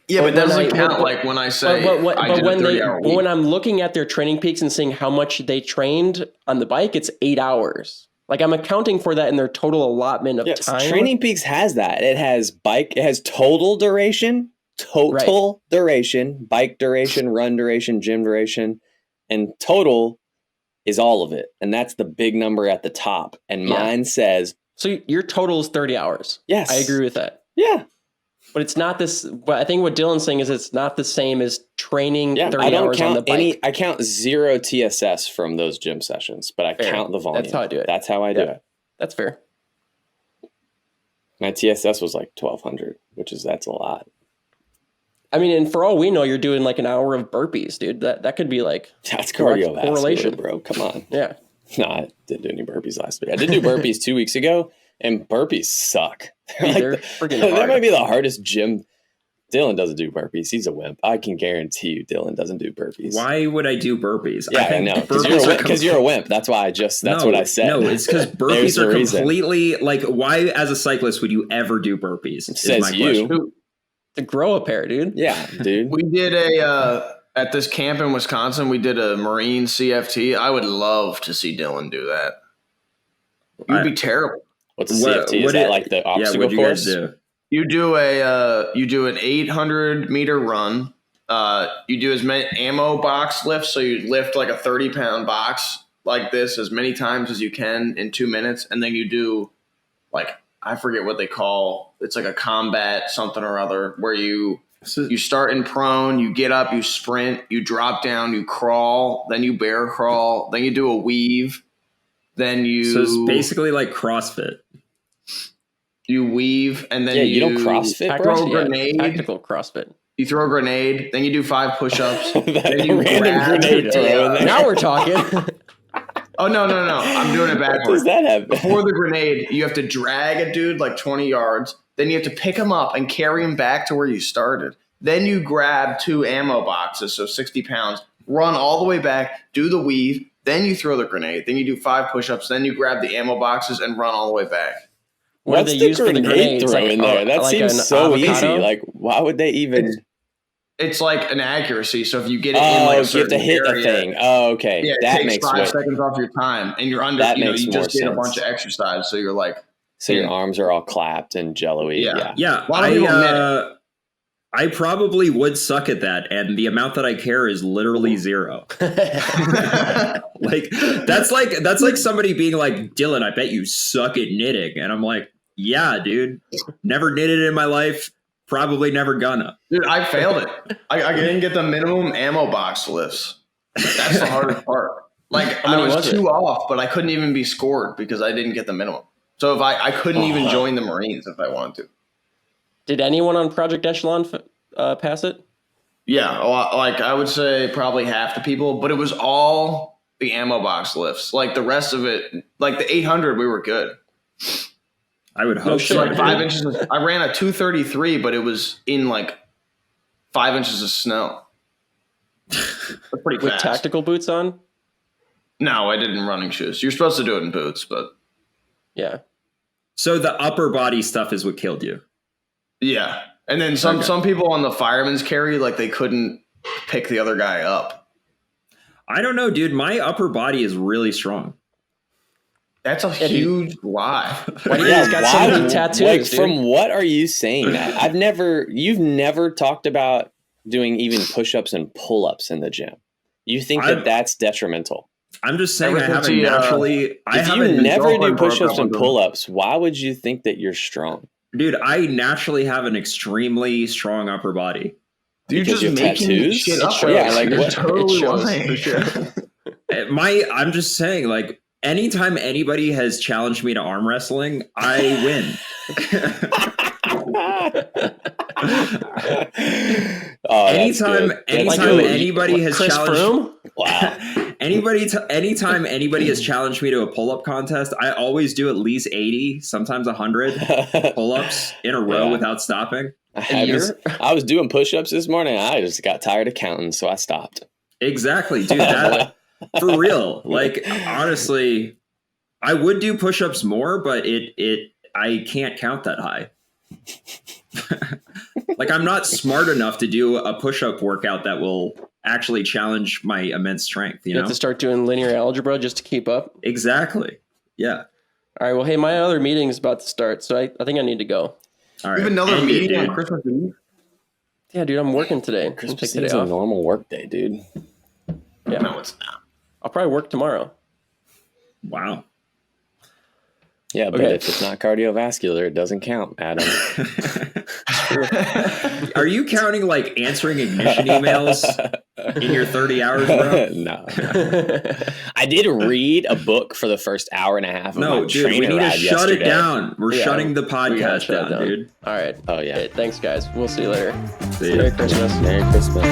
Yeah, but that doesn't count. Like when I say, when I'm looking at their training peaks and seeing how much they trained on the bike, it's 8 hours. Like I'm accounting for that in their total allotment of time. Training Peaks has that. It has total duration, duration, bike duration, run duration, gym duration, and total is all of it. And that's the big number at the top. And mine says. So your total is 30 hours. Yes. I agree with that. Yeah. But it's not this. But I think what Dylan's saying is it's not the same as training 30 hours on the bike. I count 0 TSS from those gym sessions, but I count the volume. That's how I do it. That's how I do it. That's fair. My TSS was like 1,200, that's a lot. I mean, and for all we know, you're doing like an hour of burpees, dude. That could be like that's cardiovascular, bro. Come on. Yeah. No, I didn't do any burpees last week. I did do burpees 2 weeks ago. And burpees suck. They're freaking hard. That might be the hardest gym. Dylan doesn't do burpees. He's a wimp. I can guarantee you Dylan doesn't do burpees. Why would I do burpees? Yeah, I know. Because you're a wimp. That's why that's what I said. No, it's because burpees are completely like, why as a cyclist would you ever do burpees? Says you. To grow a pair, dude. Yeah, dude. We did at this camp in Wisconsin, we did a Marine CFT. I would love to see Dylan do that. You'd be terrible. What's a CFT? Is that like the obstacle course? You do an 800 meter run. You do as many ammo box lifts. So you lift like a 30-pound box like this as many times as you can in 2 minutes. And then you do like, I forget what they call, it's like a combat something or other where you start in prone, you get up, you sprint, you drop down, you crawl, then you bear crawl, then you do a weave. Then so it's basically like CrossFit. You weave and then you don't CrossFit, throw a grenade. Tactical CrossFit. You throw a grenade, then you do 5 push-ups. Then you grenade throw. Now we're talking. Oh no! I'm doing it backwards. What does that have? Before the grenade, you have to drag a dude like 20 yards. Then you have to pick him up and carry him back to where you started. Then you grab 2 ammo boxes, so 60 pounds. Run all the way back, do the weave. Then you throw the grenade. Then you do 5 push-ups. Then you grab the ammo boxes and run all the way back. What do they use for the grenade throw in there? That seems so easy. Like, why would they even? It's like an accuracy. So if you get it in like a certain you have to hit the thing. Oh, okay. Yeah, that it takes makes 5 seconds off your time, and you're under. You just did a bunch of exercise, so you're like. So your arms are all clapped and jello-y. Yeah. Yeah. A lot of people admit it. I probably would suck at that, and the amount that I care is literally 0. Like that's like somebody being like, Dylan, I bet you suck at knitting, and I'm like, yeah, dude, never knitted in my life, probably never gonna. Dude, I failed it. I didn't get the minimum ammo box lifts. That's the hardest part. Like I was 2 off, but I couldn't even be scored because I didn't get the minimum. So if I couldn't even join the Marines if I wanted to. Did anyone on Project Echelon pass it? Yeah, like I would say probably half the people, but it was all the ammo box lifts. Like the rest of it, like the 800, we were good. I would hope so. Like 5 inches. I ran a 233, but it was in like 5 inches of snow. That's pretty fast. With tactical boots on? No, I didn't running shoes. You're supposed to do it in boots, but yeah. So the upper body stuff is what killed you. Yeah. And then some people on the fireman's carry, like they couldn't pick the other guy up. I don't know, dude. My upper body is really strong. That's a huge lie. Why do you guys got so many tattoos, like, dude? from what are you saying that? You've never talked about doing even push-ups and pull-ups in the gym. You think that's detrimental? I'm just saying I haven't naturally... If you never do push-ups and pull-ups, why would you think that you're strong? Dude, I naturally have an extremely strong upper body. You're just making tattoos? Shit up. Yeah, like you're what? Totally lying. For sure. I'm just saying, like, anytime anybody has challenged me to arm wrestling, I win. Anytime anybody has challenged, anytime anybody has challenged me to a pull-up contest, I always do at least 80, sometimes 100 pull-ups in a row without stopping. I was doing push-ups this morning. I just got tired of counting, so I stopped. Exactly, dude. That, for real. Like, honestly, I would do push-ups more, but I can't count that high. Like, I'm not smart enough to do a push-up workout that will actually challenge my immense strength. You know? Have to start doing linear algebra just to keep up. Exactly. Yeah. All right. Well, hey, my other meeting is about to start, so I think I need to go. All right. We have another meeting on Christmas Eve. Yeah, dude, I'm working today. Christmas Eve is a normal work day, dude. Yeah. No, it's not. I'll probably work tomorrow. Wow. Yeah, but if it's not cardiovascular, it doesn't count, Adam. Are you counting like answering ignition emails in your 30 hours, bro? No. I did read a book for the first hour and a half of my trainer we need ride to shut yesterday. it down. We're shutting the podcast down, dude. All right. Oh, yeah. Okay, thanks, guys. We'll see you later. See ya. Merry Christmas. Merry Christmas.